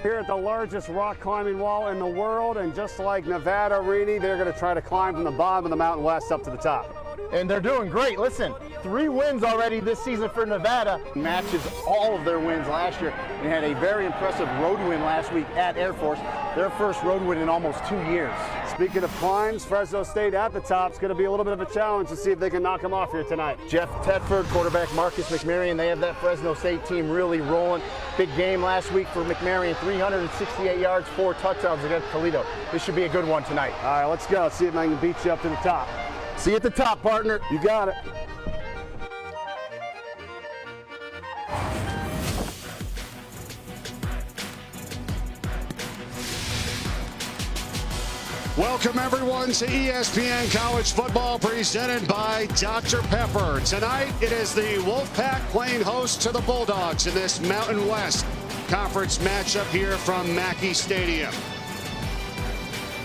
here at the largest rock climbing wall in the world, and just like Nevada, Rini, they're going to try to climb from the bottom of the Mountain West up to the top. And they're doing great. Listen, 3 wins already this season for Nevada. Matches all of their wins last year and had a very impressive road win last week at Air Force. Their first road win in almost 2 years. Speaking of climbs, Fresno State at the top is going to be a little bit of a challenge to see if they can knock them off here tonight. Jeff Tedford, quarterback Marcus McMarion, they have that Fresno State team really rolling. Big game last week for McMarion, 368 yards, 4 touchdowns against Toledo. This should be a good one tonight. All right, let's go. See if I can beat you up to the top. See you at the top, partner. You got it. Welcome everyone to ESPN College Football presented by Dr. Pepper. Tonight it is the Wolfpack playing host to the Bulldogs in this Mountain West Conference matchup here from Mackey Stadium.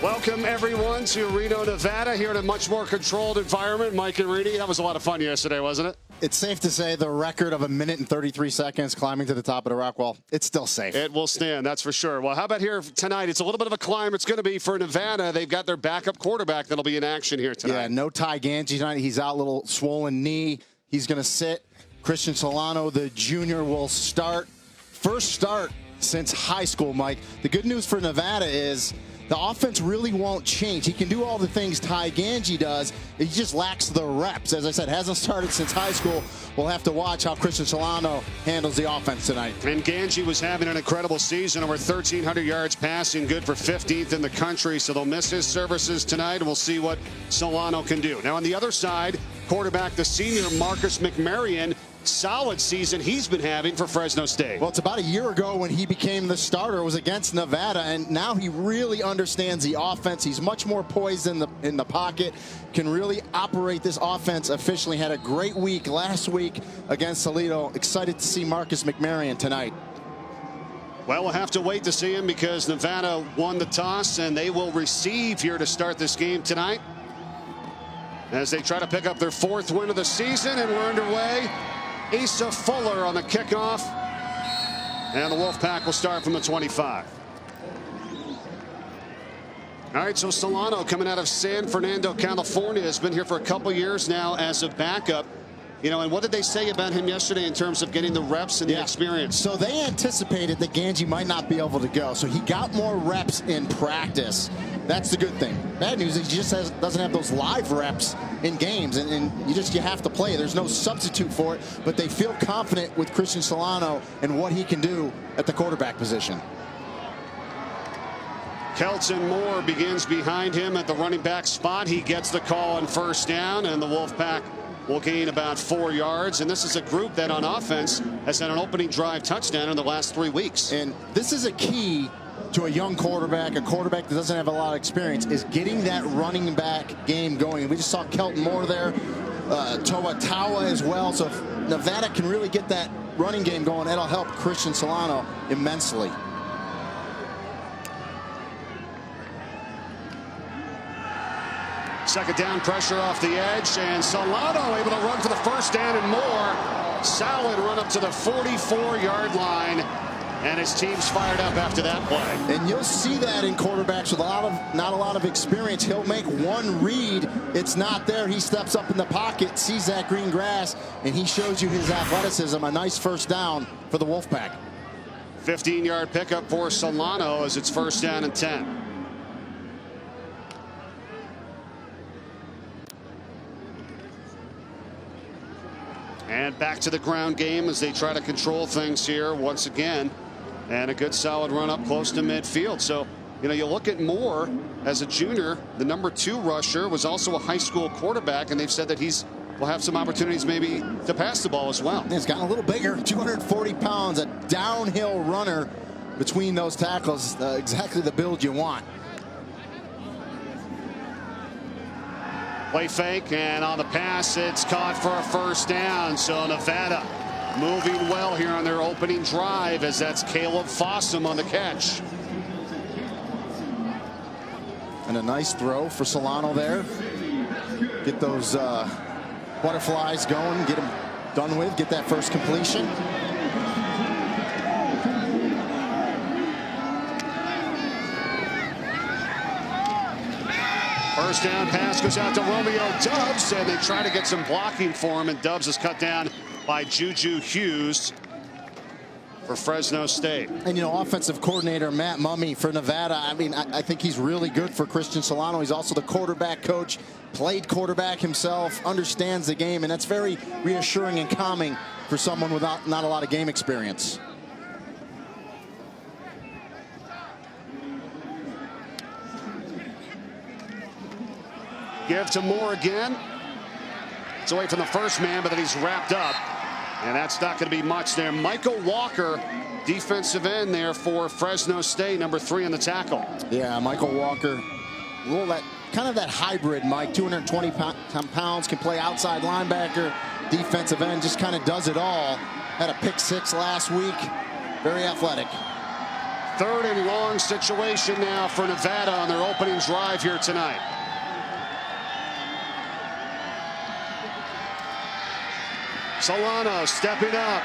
Welcome everyone to Reno, Nevada, here in a much more controlled environment. Mike and Reedy, that was a lot of fun yesterday, wasn't it? It's safe to say the record of 1 minute and 33 seconds climbing to the top of the rock wall, it's still safe. It will stand, that's for sure. Well, how about here tonight? It's a little bit of a climb. It's going to be for Nevada. They've got their backup quarterback that'll be in action here tonight. Yeah, no Ty Gangi tonight. He's out, little swollen knee. He's going to sit. Christian Solano, the junior, will start. First start since high school, Mike. The good news for Nevada is the offense really won't change. He can do all the things Ty Gangi does. He just lacks the reps. As I said, hasn't started since high school. We'll have to watch how Christian Solano handles the offense tonight. And Gangi was having an incredible season, over 1,300 yards passing, good for 15th in the country. So they'll miss his services tonight, and we'll see what Solano can do. Now on the other side, quarterback, the senior Marcus McMarion, solid season he's been having for Fresno State. Well, it's about a year ago when he became the starter. It was against Nevada, and now he really understands the offense. He's much more poised in the pocket, can really operate this offense efficiently. Had a great week last week against Toledo. Excited to see Marcus McMarion tonight. Well, we'll have to wait to see him because Nevada won the toss, and they will receive here to start this game tonight as they try to pick up their 4th win of the season, and we're underway. Asa Fuller on the kickoff, and the Wolfpack will start from the 25. All right, so Solano coming out of San Fernando, California, has been here for a couple years now as a backup. You know, and what did they say about him yesterday in terms of getting the reps and the experience? So they anticipated that Gangi might not be able to go, so he got more reps in practice. That's the good thing. Bad news is he just doesn't have those live reps in games, and you have to play. There's no substitute for it, but they feel confident with Christian Solano and what he can do at the quarterback position. Kelton Moore begins behind him at the running back spot. He gets the call on first down, and the Wolfpack will gain about 4 yards. And this is a group that on offense has had an opening drive touchdown in the last 3 weeks. And this is a key to a young quarterback, a quarterback that doesn't have a lot of experience, is getting that running back game going. We just saw Kelton Moore there, Toa Tawa as well. So if Nevada can really get that running game going, that'll help Christian Solano immensely. Second down, pressure off the edge, and Solano able to run for the first down and more. Solid run up to the 44-yard line, and his team's fired up after that play. And you'll see that in quarterbacks with not a lot of experience. He'll make one read, it's not there. He steps up in the pocket, sees that green grass, and he shows you his athleticism. A nice first down for the Wolfpack. 15-yard pickup for Solano as it's first down and 10. And back to the ground game as they try to control things here once again. And a good solid run up close to midfield. So, you know, you look at Moore as a junior, the number 2 rusher, was also a high school quarterback, and they've said that will have some opportunities maybe to pass the ball as well. He's gotten a little bigger, 240 pounds, a downhill runner between those tackles, exactly the build you want. Play fake, and on the pass, it's caught for a first down. So Nevada moving well here on their opening drive, as that's Caleb Fossum on the catch. And a nice throw for Solano there. Get those butterflies going, get them done with, get that first completion. First down pass goes out to Romeo Dubs, and they try to get some blocking for him, and Dubs is cut down by Juju Hughes for Fresno State. And, you know, offensive coordinator Matt Mumme for Nevada, I mean, I think he's really good for Christian Solano. He's also the quarterback coach, played quarterback himself, understands the game, and that's very reassuring and calming for someone without not a lot of game experience. Give to Moore again. It's away from the first man, but then he's wrapped up. And that's not going to be much there. Michael Walker, defensive end there for Fresno State, number 3 in the tackle. Yeah, Michael Walker, kind of that hybrid, Mike, 220 pounds, can play outside linebacker, defensive end, just kind of does it all. Had a pick 6 last week. Very athletic. 3rd and long situation now for Nevada on their opening drive here tonight. Solano stepping up,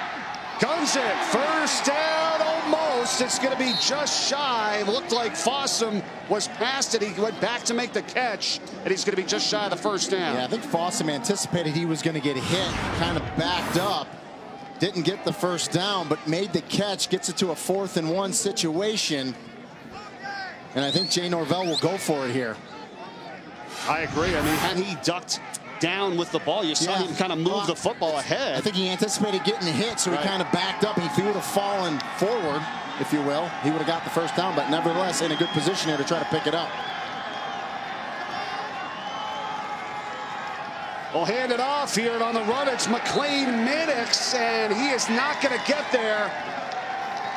guns it, first down almost. It's going to be just shy. Looked like Fossum was past it. He went back to make the catch, and he's going to be just shy of the first down. Yeah, I think Fossum anticipated he was going to get hit, kind of backed up, didn't get the first down, but made the catch, gets it to a 4th and 1 situation. And I think Jay Norvell will go for it here. I agree. I mean, had he ducked down with the ball, you saw him kind of move the football ahead. I think he anticipated getting hit, so he kind of backed up. If he would have fallen forward, if you will, he would have got the first down, but nevertheless in a good position here to try to pick it up. We'll hand it off here, and on the run it's McLean Minix, and he is not going to get there.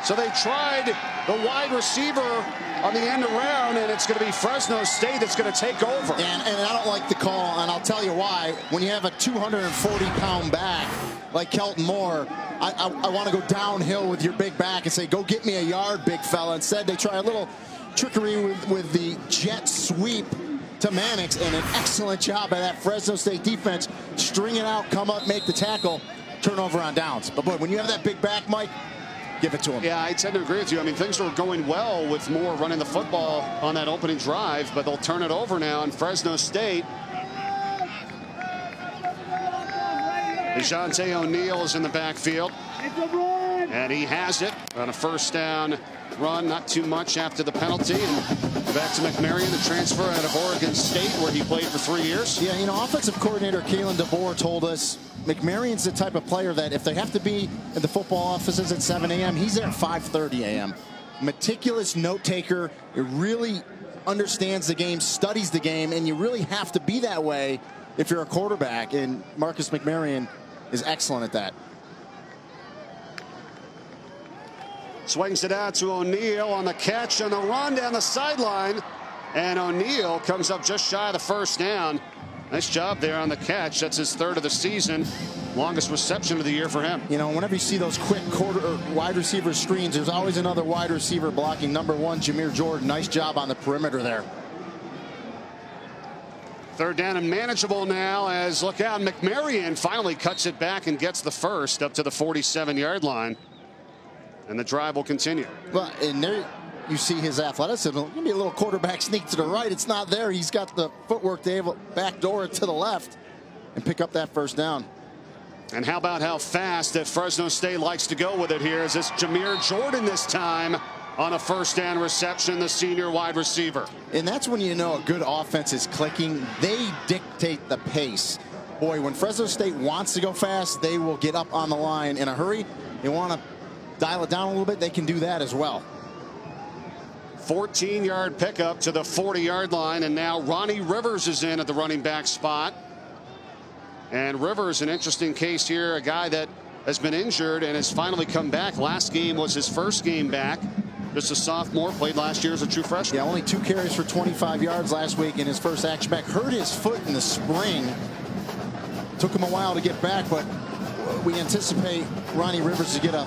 So they tried the wide receiver on the end around, and it's going to be Fresno State that's going to take over. And I don't like the call, and I'll tell you why. When you have a 240-pound back like Kelton Moore, I want to go downhill with your big back and say, go get me a yard, big fella. Instead, they try a little trickery with the jet sweep to Mannix, and an excellent job by that Fresno State defense. String it out, come up, make the tackle, turnover on downs. But boy, when you have that big back, Mike, give it to him. Yeah, I tend to agree with you. I mean, things were going well with Moore running the football on that opening drive, but they'll turn it over now in Fresno State. DeJounte O'Neal is in the backfield, and he has it on a first down run. Not too much after the penalty. And back to McMarion, the transfer out of Oregon State, where he played for 3 years. Yeah, you know, offensive coordinator Kalen DeBoer told us McMarion's the type of player that if they have to be at the football offices at 7 a.m., he's there at 5:30 a.m. Meticulous note taker. He really understands the game, studies the game, and you really have to be that way if you're a quarterback. And Marcus McMarion is excellent at that. Swings it out to O'Neal on the catch and the run down the sideline. And O'Neal comes up just shy of the first down. Nice job there on the catch. That's his 3rd of the season. Longest reception of the year for him. You know, whenever you see those quick wide receiver screens, there's always another wide receiver blocking. Number 1, Jameer Jordan. Nice job on the perimeter there. 3rd down and manageable now, as look out, McMarion finally cuts it back and gets the first up to the 47-yard line. And the drive will continue. Well, and there you see his athleticism. Maybe a little quarterback sneak to the right. It's not there. He's got the footwork to able backdoor it to the left and pick up that first down. And how about how fast that Fresno State likes to go with it here? Is this Jameer Jordan this time on a first down reception, the senior wide receiver? And that's when you know a good offense is clicking. They dictate the pace. Boy, when Fresno State wants to go fast, they will get up on the line in a hurry. They want to dial it down a little bit, they can do that as well. 14-yard pickup to the 40-yard line, and now Ronnie Rivers is in at the running back spot. And Rivers, an interesting case here, a guy that has been injured and has finally come back. Last game was his first game back. Just a sophomore, played last year as a true freshman. Yeah, only 2 carries for 25 yards last week in his first action back. Hurt his foot in the spring. Took him a while to get back, but we anticipate Ronnie Rivers to get a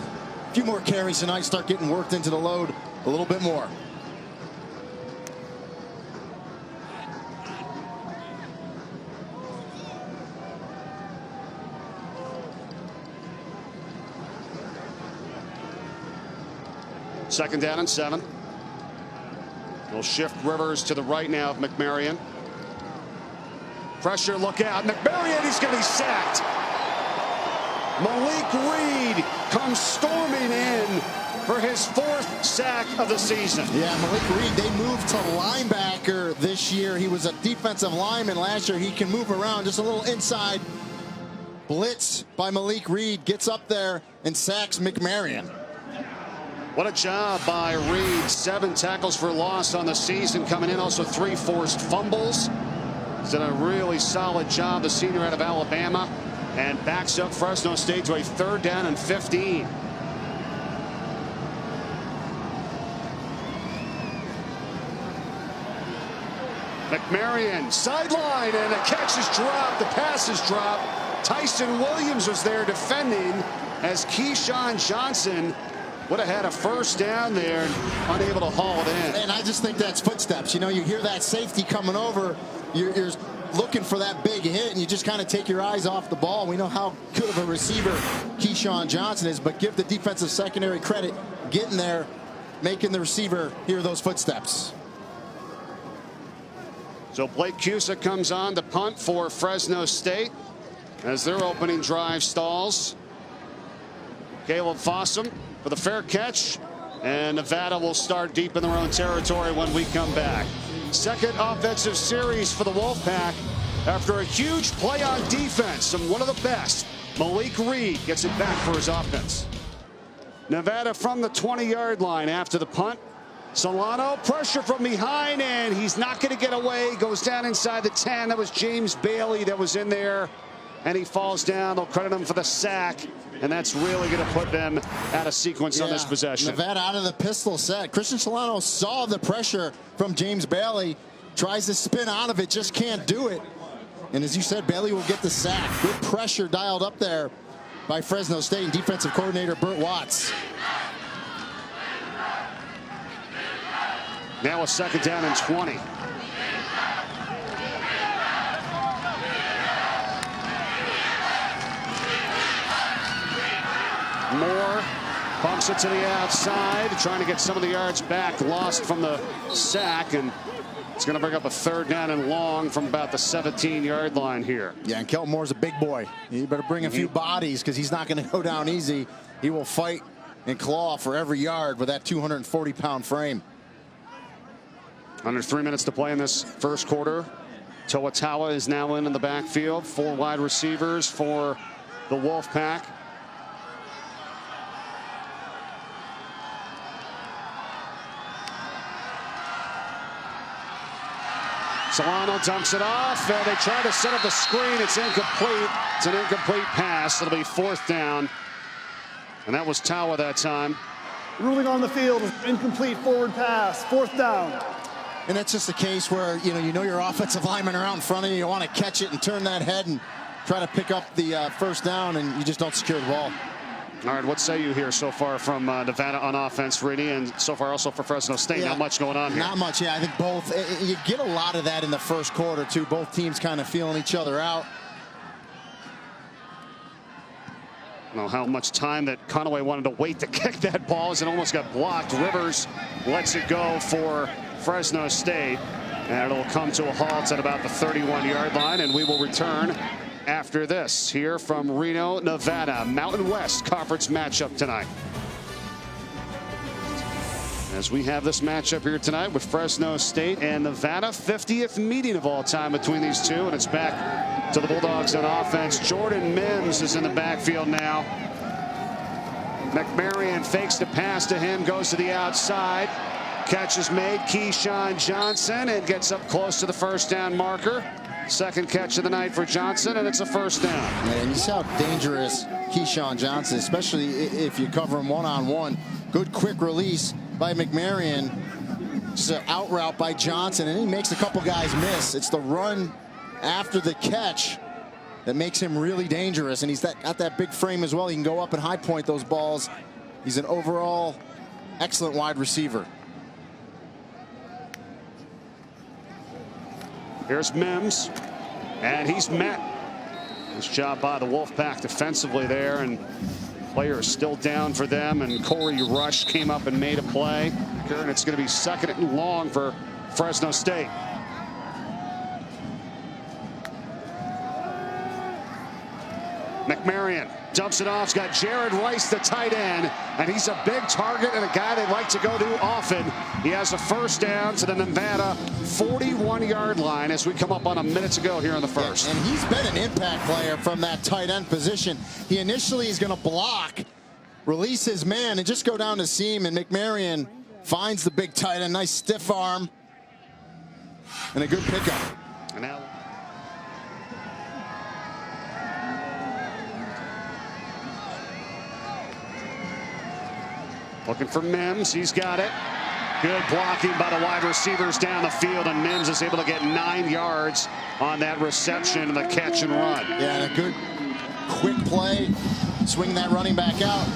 few more carries tonight, start getting worked into the load a little bit more. Second down and 7. They'll shift Rivers to the right now of McMarion. Pressure, look out. McMarion, he's going to be sacked. Malik Reed comes storming in for his 4th sack of the season. Yeah, Malik Reed, they moved to linebacker this year. He was a defensive lineman last year. He can move around, just a little inside blitz by Malik Reed. Gets up there and sacks McMarion. What a job by Reed. 7 tackles for loss on the season coming in. Also 3 forced fumbles. He's done a really solid job, the senior out of Alabama, and backs up Fresno State to a 3rd down and 15. McMarion sideline, and the catch is dropped. The pass is dropped. Tyson Williams was there defending as Keyshawn Johnson would have had a 1st down there and unable to haul it in. And I just think that's footsteps. You know, you hear that safety coming over. You're looking for that big hit, and you just kind of take your eyes off the ball. We know how good of a receiver Keyshawn Johnson is, but give the defensive secondary credit getting there, making the receiver hear those footsteps. So Blake Cusick comes on to punt for Fresno State as their opening drive stalls. Caleb Fossum for the fair catch, and Nevada will start deep in their own territory when we come back. 2nd offensive series for the Wolfpack after a huge play on defense, and one of the best. Malik Reed gets it back for his offense. Nevada from the 20-yard line after the punt. Solano, pressure from behind, and he's not going to get away. Goes down inside the 10. That was James Bailey that was in there, and he falls down. They'll credit him for the sack, and that's really going to put them out of sequence on this possession. Nevada out of the pistol set. Christian Solano saw the pressure from James Bailey, tries to spin out of it, just can't do it. And as you said, Bailey will get the sack. Good pressure dialed up there by Fresno State and defensive coordinator Burt Watts. Now a 2nd down and 20. Moore bumps it to the outside, trying to get some of the yards back, lost from the sack, and it's going to bring up a 3rd down and long from about the 17-yard line here. Yeah, and Kelton Moore's a big boy. You better bring a few bodies because he's not going to go down easy. He will fight and claw for every yard with that 240-pound frame. Under 3 minutes to play in this 1st quarter. Toatawa is now in the backfield. 4 wide receivers for the Wolfpack. Solano dumps it off, and they try to set up the screen. It's incomplete. It's an incomplete pass. It'll be 4th down. And that was Tawa that time. Ruling on the field, incomplete forward pass, 4th down. And that's just a case where, you know your offensive linemen are out in front of you. You want to catch it and turn that head and try to pick up the 1st down, and you just don't secure the ball. All right, what say you here so far from Nevada on offense, Reedy, and so far also for Fresno State? Not much going on here. Not much, yeah. I think both. You get a lot of that in the 1st quarter, too. Both teams kind of feeling each other out. I don't know how much time that Conaway wanted to wait to kick that ball as it almost got blocked. Rivers lets it go for Fresno State, and it'll come to a halt at about the 31-yard line, and we will return after this here from Reno, Nevada. Mountain West Conference matchup tonight. As we have this matchup here tonight with Fresno State and Nevada, 50th meeting of all time between these two, and it's back to the Bulldogs on offense. Jordan Mims is in the backfield now. McMarion fakes the pass to him, goes to the outside. Catch is made. Keyshawn Johnson, and gets up close to the 1st down marker. 2nd catch of the night for Johnson, and it's a 1st down. Man, you see how dangerous Keyshawn Johnson, especially if you cover him one-on-one. Good quick release by McMarion. Just an out route by Johnson, and he makes a couple guys miss. It's the run after the catch that makes him really dangerous, and he's got that big frame as well. He can go up and high point those balls. He's an overall excellent wide receiver. Here's Mims, and he's met. Nice job by the Wolfpack defensively there, and player is still down for them, and Corey Rush came up and made a play. And it's going to be 2nd and long for Fresno State. McMarion dumps it off. He's got Jared Rice, the tight end, and he's a big target and a guy they like to go to often. He has a first down to the Nevada 41-yard line as we come up on a minute to go here in the first. Yeah, and he's been an impact player from that tight end position. He initially is going to block, release his man, and just go down to seam, and McMarion finds the big tight end. Nice stiff arm and a good pickup. And now looking for Mims. He's got it. Good blocking by the wide receivers down the field, and Mims is able to get 9 yards on that reception and the catch and run. Yeah, and a good quick play. Swing that running back out.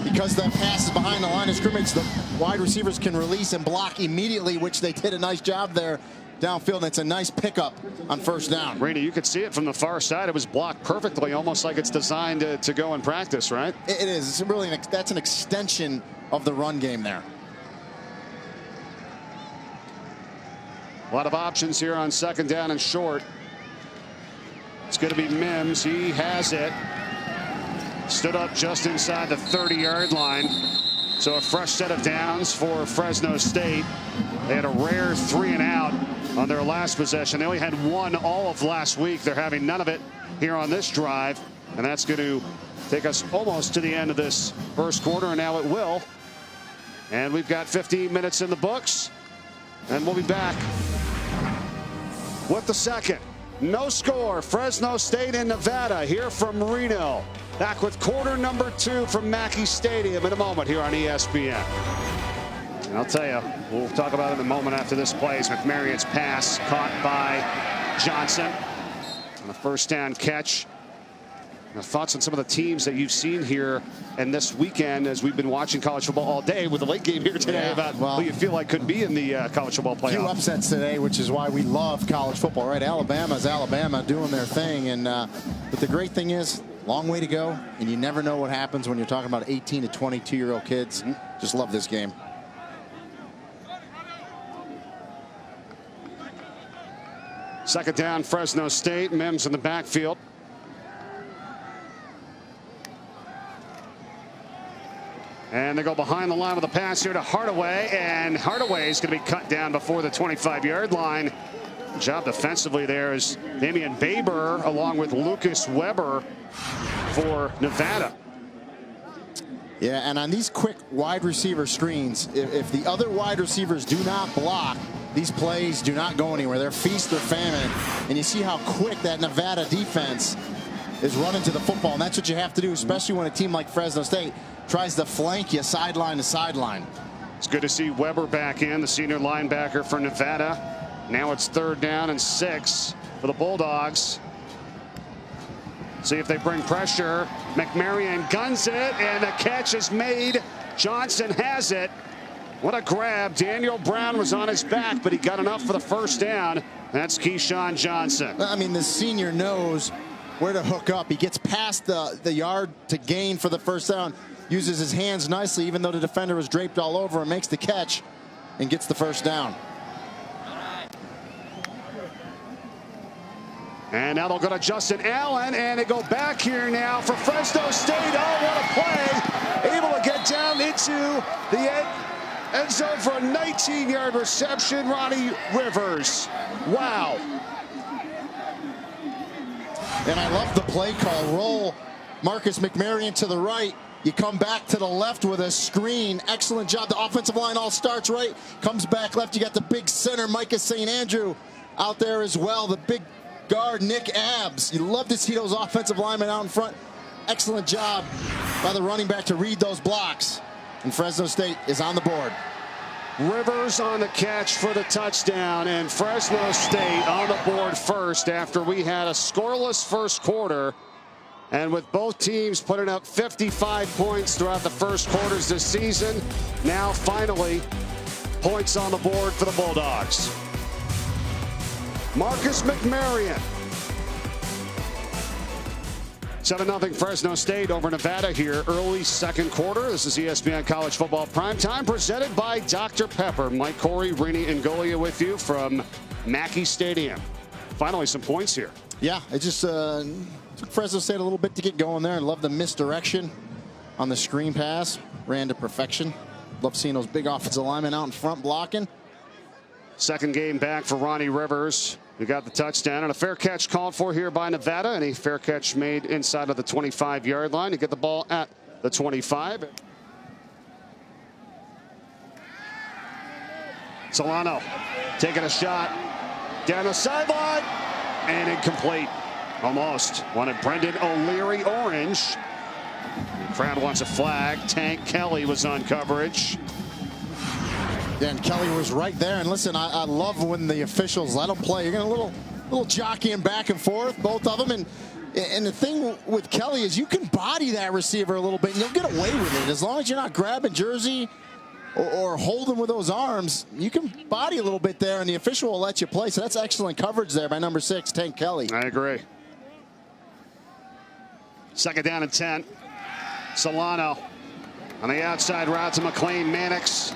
Because the pass is behind the line of scrimmage, the wide receivers can release and block immediately, which they did a nice job there downfield, and it's a nice pickup on first down. Rainey, you could see it from the far side. It was blocked perfectly, almost like it's designed to go in practice, right? It is. It's really that's an extension of the run game there. A lot of options here on second down and short. It's going to be Mims. He has it. Stood up just inside the 30-yard line. So a fresh set of downs for Fresno State. They had a rare 3-and-out on their last possession. They only had one all of last week. They're having none of it here on this drive. And that's going to take us almost to the end of this first quarter, and now it will. And we've got 15 minutes in the books. And we'll be back with the second. No score, Fresno State and Nevada here from Reno. Back with quarter number 2 from Mackey Stadium in a moment here on ESPN. And I'll tell you, we'll talk about it in a moment after this plays. McMarion's pass caught by Johnson on a first down catch. Now, thoughts on some of the teams that you've seen here and this weekend as we've been watching college football all day with the late game here today about who you feel like could be in the college football playoff. Few upsets today, which is why we love college football, right? Alabama's Alabama doing their thing. And but the great thing is, long way to go, and you never know what happens when you're talking about 18 to 22-year-old kids. Just love this game. Second down, Fresno State. Mims in the backfield. And they go behind the line with a pass here to Hardaway, and Hardaway is going to be cut down before the 25-yard line. Good job defensively there is Damian Baber along with Lucas Weber for Nevada. Yeah, and on these quick wide receiver screens, if the other wide receivers do not block, these plays do not go anywhere. They're feast or famine. And you see how quick that Nevada defense is running to the football, and that's what you have to do, especially when a team like Fresno State tries to flank you sideline to sideline. It's good to see Weber back in, the senior linebacker for Nevada. Now it's 3rd down and 6 for the Bulldogs. See if they bring pressure. McMarion guns it, and the catch is made. Johnson has it. What a grab. Daniel Brown was on his back, but he got enough for the first down. That's Keyshawn Johnson. I mean, the senior knows where to hook up. He gets past the yard to gain for the first down. Uses his hands nicely, even though the defender was draped all over him, makes the catch and gets the first down. And now they'll go to Justin Allen, and they go back here now for Fresno State. Oh, what a play. Able to get down into the end zone for a 19-yard reception. Ronnie Rivers. Wow. And I love the play call. Roll Marcus McMarion to the right. You come back to the left with a screen. Excellent job. The offensive line all starts right. Comes back left. You got the big center, Micah St. Andrew, out there as well. The big guard, Nick Abbs. You love to see those offensive linemen out in front. Excellent job by the running back to read those blocks. And Fresno State is on the board. Rivers on the catch for the touchdown, and Fresno State on the board first after we had a scoreless first quarter. And with both teams putting up 55 points throughout the first quarters this season, now finally points on the board for the Bulldogs. Marcus McMarion. 7-0 Fresno State over Nevada here early second quarter. This is ESPN College Football Primetime presented by Dr. Pepper. Mike Corey, Rini Ngolia with you from Mackey Stadium. Finally some points here. Yeah, it just Took Fresno State a little bit to get going there, and love the misdirection on the screen pass. Ran to perfection. Love seeing those big offensive linemen out in front blocking. Second game back for Ronnie Rivers. We got the touchdown and a fair catch called for here by Nevada. And a fair catch made inside of the 25-yard line to get the ball at the 25. Solano taking a shot down the sideline and incomplete. Almost wanted Brendan O'Leary orange. The crowd wants a flag. Tank Kelly was on coverage. Yeah, and Kelly was right there. And listen, I love when the officials let them play. You're going to little jockeying back and forth, both of them. And the thing with Kelly is you can body that receiver a little bit and you'll get away with it. As long as you're not grabbing jersey or holding with those arms, you can body a little bit there and the official will let you play. So that's excellent coverage there by number 6, Tank Kelly. I agree. Second down and 10. Solano on the outside route to McLean Mannix.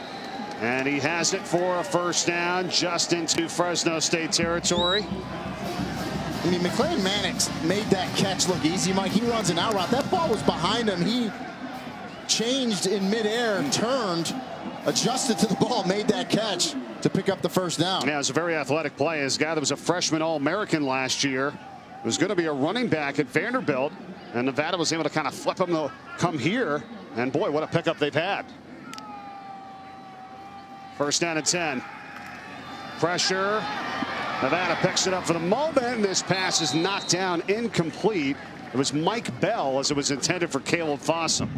And he has it for a first down just into Fresno State territory. I mean, McLean Mannix made that catch look easy, Mike. He runs an out route. That ball was behind him. He changed in midair and turned, adjusted to the ball, made that catch to pick up the first down. Yeah, it was a very athletic play. His guy that was a freshman All-American last year was going to be a running back at Vanderbilt. And Nevada was able to kind of flip him to come here. And boy, what a pickup they've had. First down and 10. Pressure. Nevada picks it up for the moment. This pass is knocked down, incomplete. It was Mike Bell as it was intended for Caleb Fossum.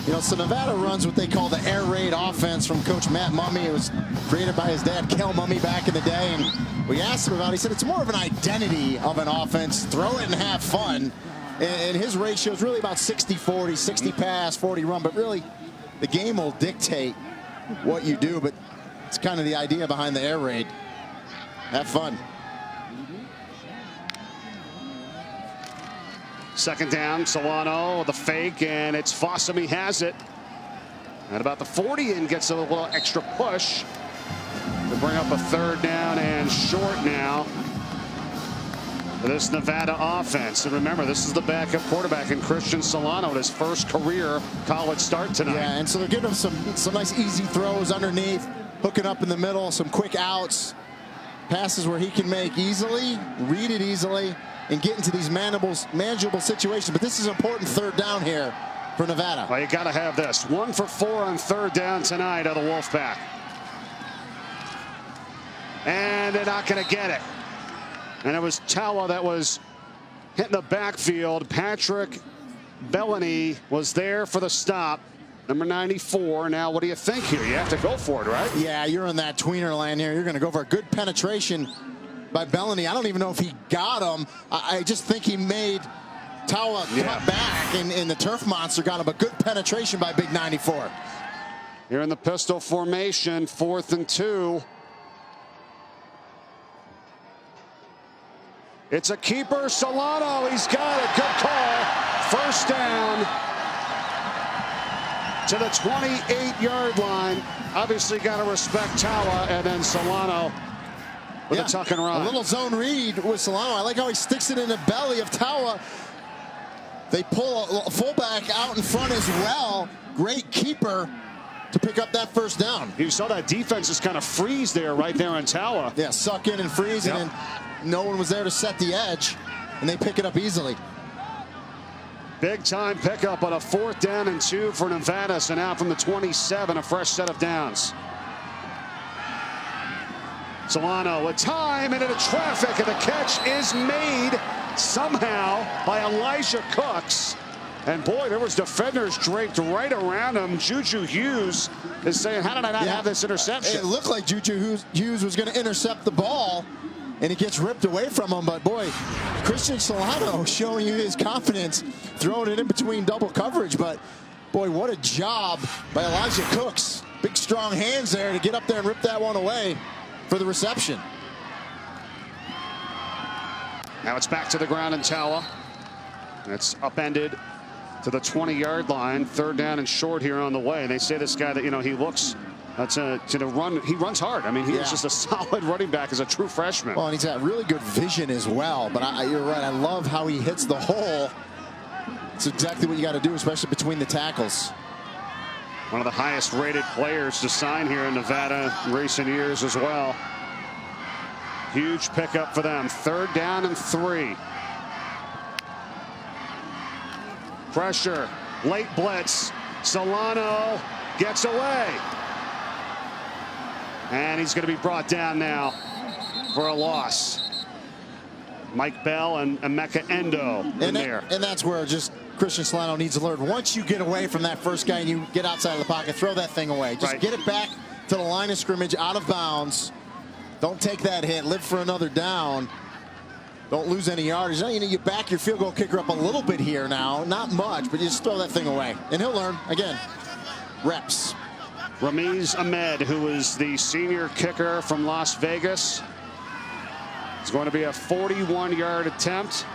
You know, so Nevada runs what they call the air raid offense from Coach Matt Mumme. It was created by his dad, Kel Mumme, back in the day. And we asked him about it. He said it's more of an identity of an offense. Throw it and have fun. And his ratio is really about 60-40, 60 pass, 40 run. But really, the game will dictate what you do. But it's kind of the idea behind the air raid. Have fun. Second down, Solano, the fake, and it's Fossum. He has it. At about the 40 and gets a little extra push to bring up a third down and short now for this Nevada offense. And remember, this is the backup quarterback in Christian Solano at his first career college start tonight. Yeah, and so they're giving him some nice easy throws underneath, hooking up in the middle, some quick outs, passes where he can make easily, read it easily, and get into these manageable situations. But this is an important third down here for Nevada. Well, you got to have this. 1 for 4 on third down tonight of the Wolfpack. And they're not going to get it. And it was Tawa that was hitting the backfield. Patrick Bellany was there for the stop. Number 94. Now, what do you think here? You have to go for it, right? Yeah, you're in that tweener land here. You're going to go for a good penetration by Bellany. I don't even know if he got him. I just think he made Tawa cut back, and the turf monster got him. A good penetration by Big 94. Here in the pistol formation, 4th and 2. It's a keeper, Solano. He's got it. Good call. First down to the 28-yard line. Obviously got to respect Tawa, and then Solano with a tuck and run. A little zone read with Solano. I like how he sticks it in the belly of Tawa. They pull a fullback out in front as well. Great keeper to pick up that first down. You saw that defense just kind of freeze there, right there on Tawa. Yeah, suck in and freeze, and then no one was there to set the edge, and they pick it up easily. Big time pickup on a 4th down and 2 for Nevada. So now from the 27, a fresh set of downs. Solano with time and into traffic, and the catch is made somehow by Elijah Cooks. And boy, there was defenders draped right around him. Juju Hughes is saying, how did I not have this interception? It looked like Juju Hughes was going to intercept the ball, and it gets ripped away from him. But boy, Christian Solano showing you his confidence, throwing it in between double coverage. But boy, what a job by Elijah Cooks. Big strong hands there to get up there and rip that one away for the reception. Now it's back to the ground in Tawa. It's upended to the 20-yard line. 3rd down and short here on the way. They say this guy that, you know, he looks That's to run. He runs hard. I mean, he is just a solid running back as a true freshman. Well, and he's got really good vision as well. But you're right. I love how he hits the hole. It's exactly what you got to do, especially between the tackles. One of the highest rated players to sign here in Nevada in recent years as well. Huge pickup for them. 3rd down and 3. Pressure. Late blitz. Solano gets away. And he's going to be brought down now for a loss. Mike Bell and Emeka Endo in there. And that's where just Christian Solano needs to learn. Once you get away from that first guy and you get outside of the pocket, throw that thing away. Just get it back to the line of scrimmage, out of bounds. Don't take that hit. Live for another down. Don't lose any yardage. Now, you back your field goal kicker up a little bit here now. Not much, but you just throw that thing away. And he'll learn. Again, reps. Ramiz Ahmed, who is the senior kicker from Las Vegas. It's going to be a 41-yard attempt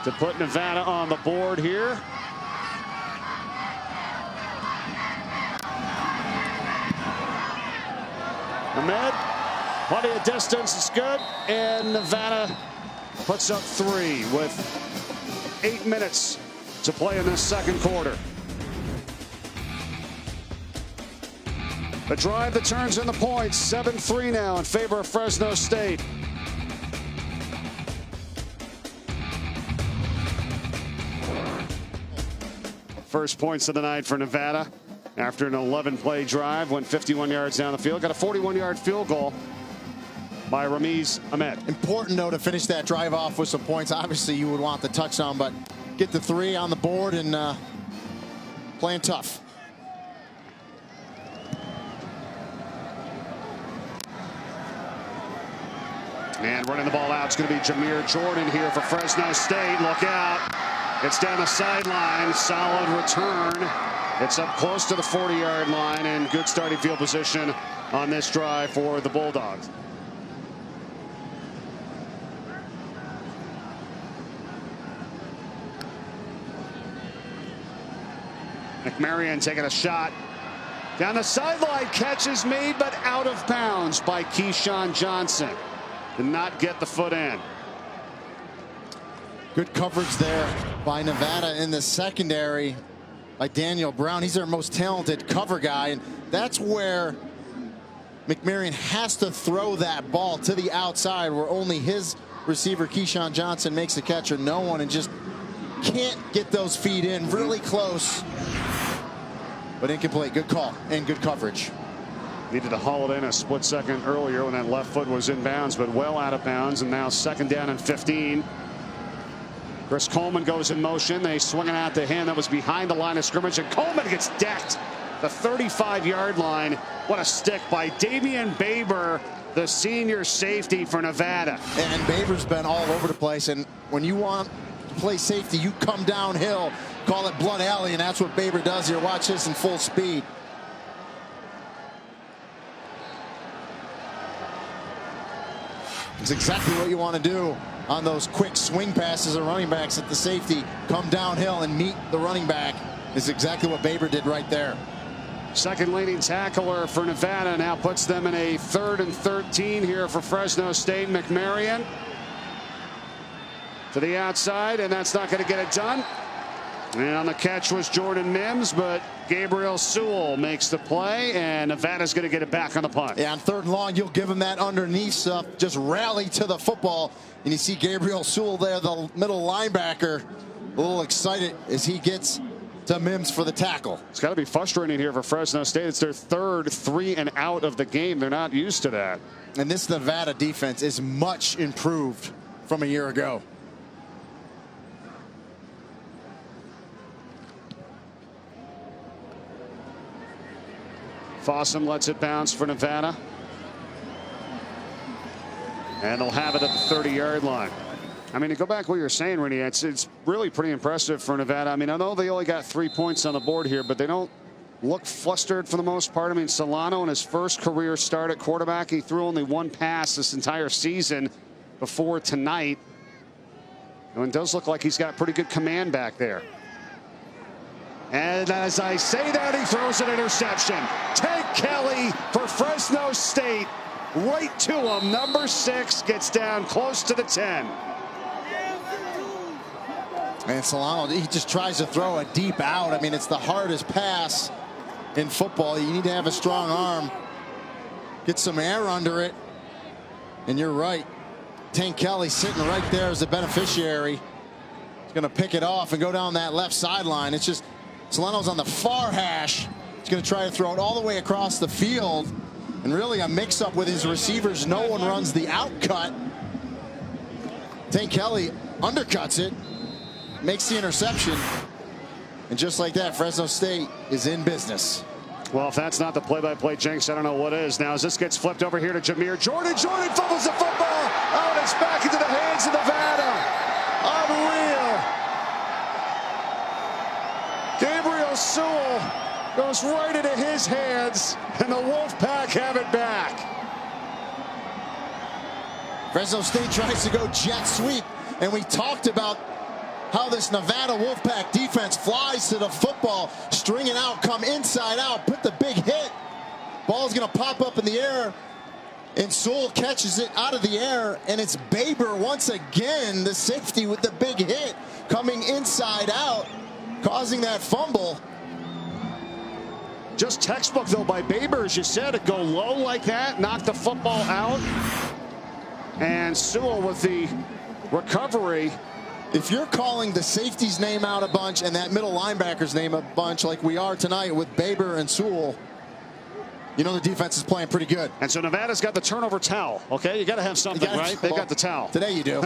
to put Nevada on the board here. Ahmed, plenty of distance, it's good, and Nevada puts up 3 with 8 minutes to play in this second quarter. A drive that turns into points. 7-3 now in favor of Fresno State. First points of the night for Nevada after an 11-play drive. Went 51 yards down the field. Got a 41-yard field goal by Ramiz Ahmed. Important, though, to finish that drive off with some points. Obviously, you would want the touchdown, but get the 3 on the board and playing tough. And running the ball out, it's going to be Jameer Jordan here for Fresno State. Look out. It's down the sideline. Solid return. It's up close to the 40-yard line, and good starting field position on this drive for the Bulldogs. McMarion taking a shot. Down the sideline, catch is made, but out of bounds by Keyshawn Johnson. Did not get the foot in. Good coverage there by Nevada in the secondary by Daniel Brown. He's their most talented cover guy, and that's where McMarion has to throw that ball to the outside where only his receiver, Keyshawn Johnson, makes the catch, or no one, and just can't get those feet in. Really close, but incomplete. Good call and good coverage. Needed to haul it in a split second earlier when that left foot was in bounds, but well out of bounds, and now 2nd down and 15. Chris Coleman goes in motion. They swing it out to him. That was behind the line of scrimmage, and Coleman gets decked. The 35-yard line. What a stick by Damian Baber, the senior safety for Nevada. And Baber's been all over the place, and when you want to play safety, you come downhill, call it Blood Alley, and that's what Baber does here. Watch this in full speed. It's exactly what you want to do on those quick swing passes of running backs at the safety. Come downhill and meet the running back. It's exactly what Baber did right there. Second leading tackler for Nevada now puts them in a 3rd and 13 here for Fresno State. McMarion to the outside, and that's not going to get it done. And on the catch was Jordan Mims, but Gabriel Sewell makes the play, and Nevada's going to get it back on the punt. Yeah, on 3rd and long, you'll give him that underneath stuff. Just rally to the football, and you see Gabriel Sewell there, the middle linebacker, a little excited as he gets to Mims for the tackle. It's got to be frustrating here for Fresno State. It's their 3rd 3 and out of the game. They're not used to that. And this Nevada defense is much improved from a year ago. Fossum lets it bounce for Nevada. And they'll have it at the 30-yard line. I mean, to go back to what you're saying, Rennie, it's really pretty impressive for Nevada. I mean, I know they only got 3 points on the board here, but they don't look flustered for the most part. I mean, Solano in his first career start at quarterback, he threw only 1 pass this entire season before tonight. And it does look like he's got pretty good command back there. And as I say that, he throws an interception. Tank Kelly for Fresno State. Right to him. Number 6 gets down close to the 10. And Solano, he just tries to throw a deep out. I mean, it's the hardest pass in football. You need to have a strong arm. Get some air under it. And you're right. Tank Kelly sitting right there as the beneficiary. He's going to pick it off and go down that left sideline. It's just Solano's on the far hash. He's going to try to throw it all the way across the field. And really a mix-up with his receivers. No one runs the outcut. Tank Kelly undercuts it. Makes the interception. And just like that, Fresno State is in business. Well, if that's not the play-by-play jinx, I don't know what is. Now, as this gets flipped over here to Jameer Jordan. Jordan fumbles the football. Oh, and it's back into the hands of Nevada. Unreal. Gabriel Sewell goes right into his hands, and the Wolfpack have it back. Fresno State tries to go jet sweep, and we talked about how this Nevada Wolfpack defense flies to the football, string it out, come inside out, put the big hit. Ball's going to pop up in the air, and Sewell catches it out of the air, and it's Baber once again, the safety with the big hit, coming inside out, causing that fumble. Just textbook, though, by Baber, as you said, to go low like that, knock the football out. And Sewell with the recovery. If you're calling the safety's name out a bunch and that middle linebacker's name a bunch like we are tonight with Baber and Sewell, you know the defense is playing pretty good. And so Nevada's got the turnover towel. Okay, you got to have something, right? They've got the towel. Today you do.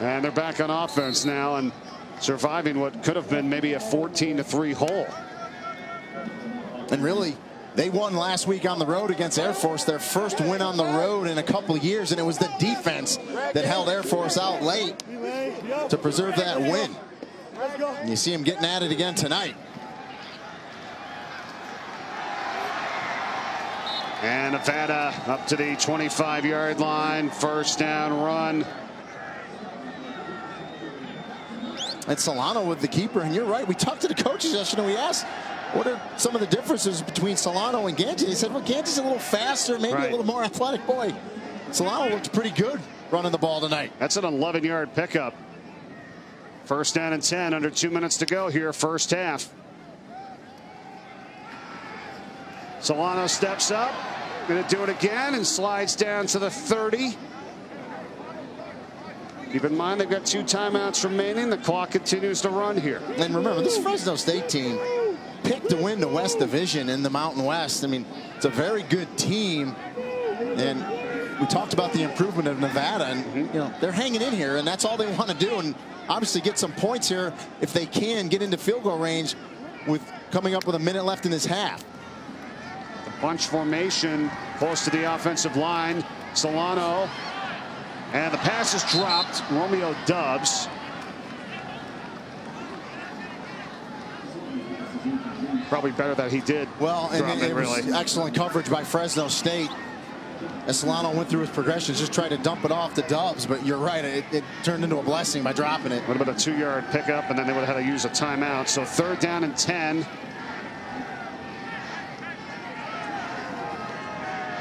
And they're back on offense now and surviving what could have been maybe a 14-3 hole. And really, they won last week on the road against Air Force, their first win on the road in a couple years, and it was the defense that held Air Force out late to preserve that win. And you see him getting at it again tonight. And Nevada up to the 25-yard line, first down run. And Solano with the keeper, and you're right, we talked to the coaches yesterday, and we asked, what are some of the differences between Solano and Gangi? They said, well, Gangi's a little faster, maybe a little more athletic. Boy, Solano looked pretty good running the ball tonight. That's an 11-yard pickup. First down and 10, under 2 minutes to go here, first half. Solano steps up, going to do it again, and slides down to the 30. Keep in mind, they've got 2 timeouts remaining. The clock continues to run here. And remember, this Fresno State team picked to win the West Division in the Mountain West. I mean, it's a very good team. And we talked about the improvement of Nevada, and you know, they're hanging in here, and that's all they want to do. And obviously get some points here if they can get into field goal range with coming up with a minute left in this half. The bunch formation close to the offensive line. Solano. And the pass is dropped. Romeo Dubs. Probably better that he did. Well, and it was excellent coverage by Fresno State. As Solano went through his progressions, just tried to dump it off to Dubs, but you're right, it turned into a blessing by dropping it. Would have been a 2-yard pickup, and then they would have had to use a timeout. So third down and 10.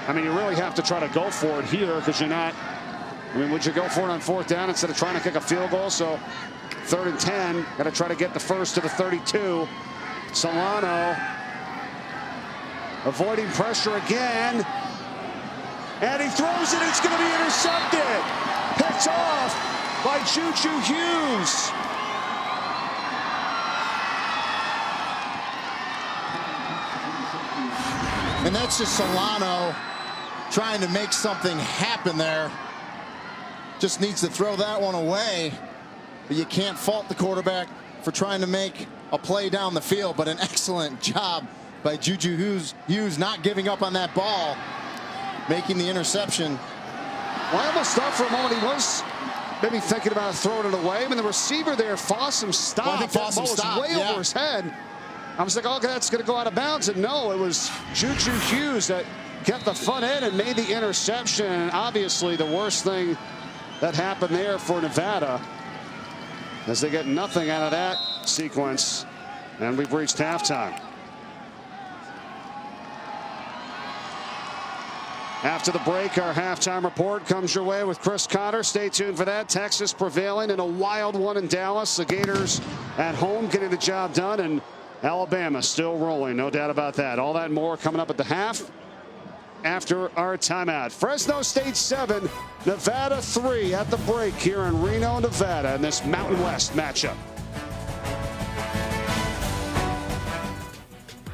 I mean, you really have to try to go for it here because you're not. I mean, would you go for it on fourth down instead of trying to kick a field goal? So third and 10, got to try to get the first to the 32. Solano avoiding pressure again. And he throws it. It's going to be intercepted. Picked off by Juju Hughes. And that's just Solano trying to make something happen there. Just needs to throw that one away. But you can't fault the quarterback for trying to make a play down the field. But an excellent job by Juju Hughes not giving up on that ball, making the interception. Well, I almost thought for a moment he was maybe thinking about throwing it away. I mean, the receiver there, Fossum, stopped. Well, I think Fossum stopped, way over his head. I was like, oh, that's going to go out of bounds. And no, it was Juju Hughes that kept the front end and made the interception. And obviously the worst thing that happened there for Nevada, as they get nothing out of that sequence. And we've reached halftime. After the break, our halftime report comes your way with Chris Cotter. Stay tuned for that. Texas prevailing in a wild one in Dallas. The Gators at home getting the job done, and Alabama still rolling, no doubt about that. All that and more coming up at the half after our timeout. Fresno State 7, Nevada 3 at the break here in Reno, Nevada in this Mountain West matchup.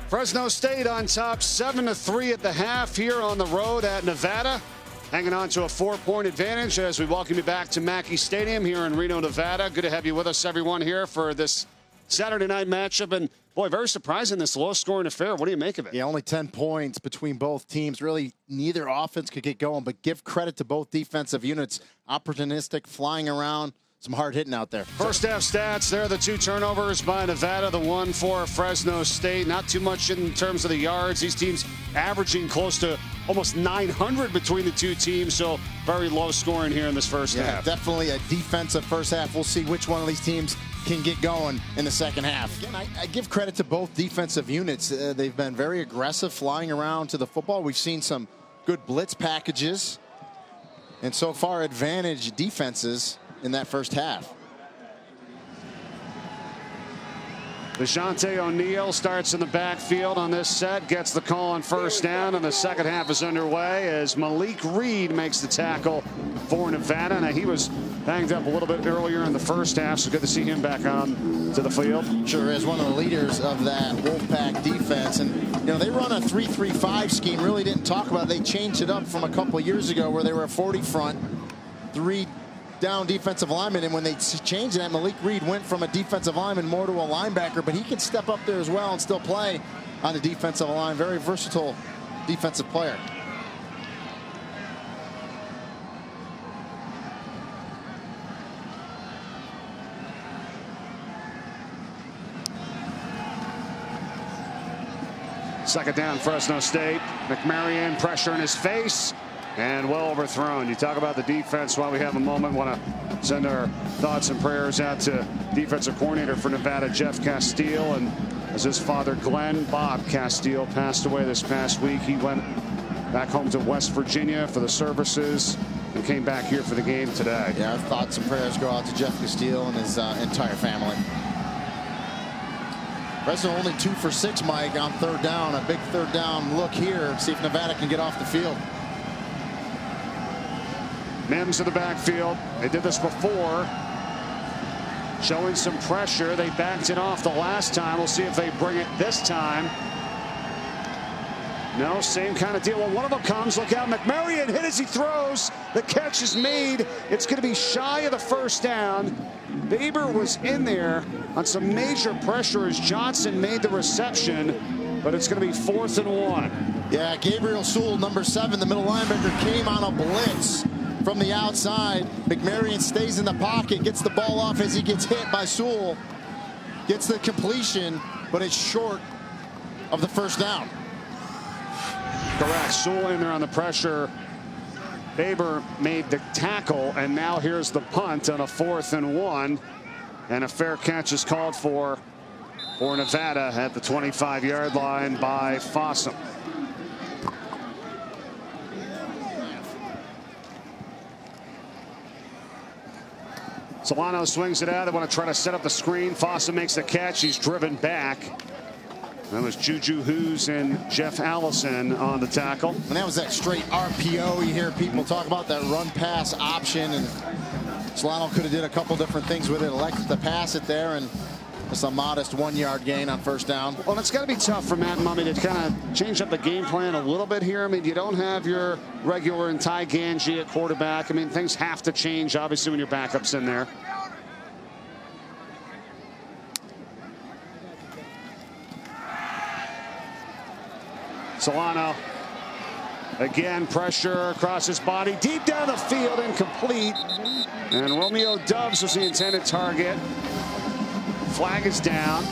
Fresno State on top 7-3 at the half here on the road at Nevada. Hanging on to a 4-point advantage as we welcome you back to Mackey Stadium here in Reno, Nevada. Good to have you with us, everyone, here for this Saturday night matchup. And boy, very surprising, this low-scoring affair. What do you make of it? Yeah, only 10 points between both teams. Really, neither offense could get going, but give credit to both defensive units. Opportunistic, flying around, some hard hitting out there. First half stats, there are the 2 turnovers by Nevada, the 1 for Fresno State. Not too much in terms of the yards. These teams averaging close to almost 900 between the 2 teams, so very low scoring here in this first half. Definitely a defensive first half. We'll see which one of these teams can get going in the second half. Again, I give credit to both defensive units. They've been very aggressive flying around to the football. We've seen some good blitz packages, and so far advantage defenses in that first half. DeJounte O'Neal starts in the backfield on this set, gets the call on first down, and the second half is underway as Malik Reed makes the tackle for Nevada. Now, he was banged up a little bit earlier in the first half, so good to see him back on to the field. Sure is one of the leaders of that Wolfpack defense. And, you know, they run a 3-3-5 scheme. Really didn't talk about it. They changed it up from a couple years ago where they were a 40 front, 3 down defensive lineman, and when they changed that, Malik Reed went from a defensive lineman more to a linebacker, but he can step up there as well and still play on the defensive line. Very versatile defensive player. Second down, Fresno State. McMarion, pressure in his face, and well overthrown. You talk about the defense while we have a moment. Want to send our thoughts and prayers out to defensive coordinator for Nevada, Jeff Castile, and as his father, Glenn Bob Castile, passed away this past week. He went back home to West Virginia for the services and came back here for the game today. Yeah, our thoughts and prayers go out to Jeff Castile and his entire family. Fresno only 2 for 6, Mike, on third down. A big third down look here. See if Nevada can get off the field. Mims in the backfield. They did this before. Showing some pressure. They backed it off the last time. We'll see if they bring it this time. No, same kind of deal. Well, one of them comes. Look out. McMarion hit as he throws. The catch is made. It's going to be shy of the first down. Baber was in there on some major pressure as Johnson made the reception, but it's going to be 4th and 1. Yeah, Gabriel Sewell, number 7, the middle linebacker, came on a blitz from the outside. McMarion stays in the pocket, gets the ball off as he gets hit by Sewell. Gets the completion, but it's short of the first down. Correct. Sewell in there on the pressure. Baber made the tackle, and now here's the punt on a 4th and 1. And a fair catch is called for Nevada at the 25-yard line by Fossum. Solano swings it out. They want to try to set up the screen. Fossum makes the catch. He's driven back. That was Juju Hughes and Jeff Allison on the tackle. And that was that straight RPO. You hear people talk about that run-pass option, and Solano could have did a couple different things with it. Elected to pass it there, and just a modest 1-yard gain on first down. Well, it's got to be tough for Matt Mumme to kind of change up the game plan a little bit here. I mean, you don't have your regular and Ty Gangi at quarterback. I mean, things have to change, obviously, when your backup's in there. Solano, again, pressure across his body, deep down the field, incomplete. And Romeo Doubs was the intended target. Flag is down.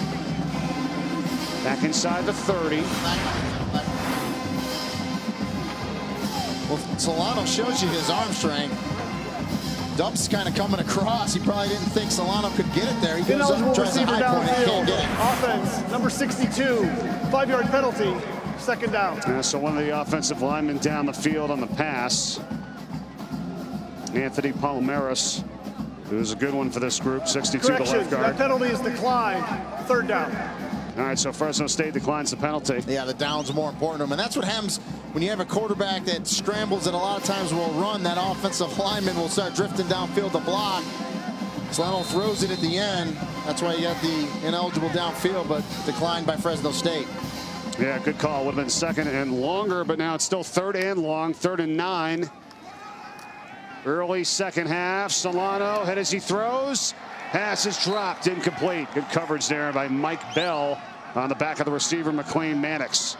Back inside the 30. Well, Solano shows you his arm strength. Dump's kind of coming across. He probably didn't think Solano could get it there. He goes Ineligible up, tries a receiver high point, and downfield. can't get it. Offense, number 62, 5-yard penalty, second down. Yeah, so one of the offensive linemen down the field on the pass. Anthony Palomares, who's a good one for this group, 62, the Correction, left guard. that penalty is declined, third down. All right, so Fresno State declines the penalty. Yeah, the down's more important to him. And that's what happens when you have a quarterback that scrambles and a lot of times will run. That offensive lineman will start drifting downfield to block. Solano throws it at the end. That's why you got the ineligible downfield, but declined by Fresno State. Yeah, good call. Would have been second and longer, but now it's still third and long, 3rd and 9. Early second half. Solano, head as he throws. Pass is dropped, incomplete. Good coverage there by Mike Bell on the back of the receiver, McLean Mannix.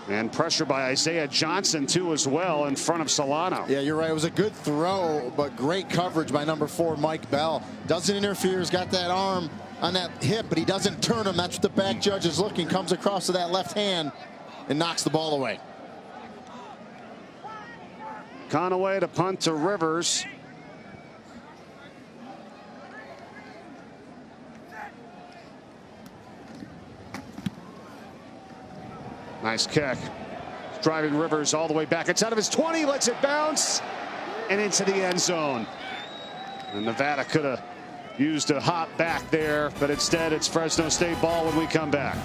And pressure by Isaiah Johnson, too, as well, in front of Solano. Yeah, you're right. It was a good throw, but great coverage by number 4, Mike Bell. Doesn't interfere. He's got that arm on that hip, but he doesn't turn him. That's what the back judge is looking. Comes across to that left hand and knocks the ball away. Conaway to punt to Rivers. Nice kick. Driving Rivers all the way back. It's out of his 20, lets it bounce and into the end zone. And Nevada could have used a hop back there, but instead it's Fresno State ball when we come back.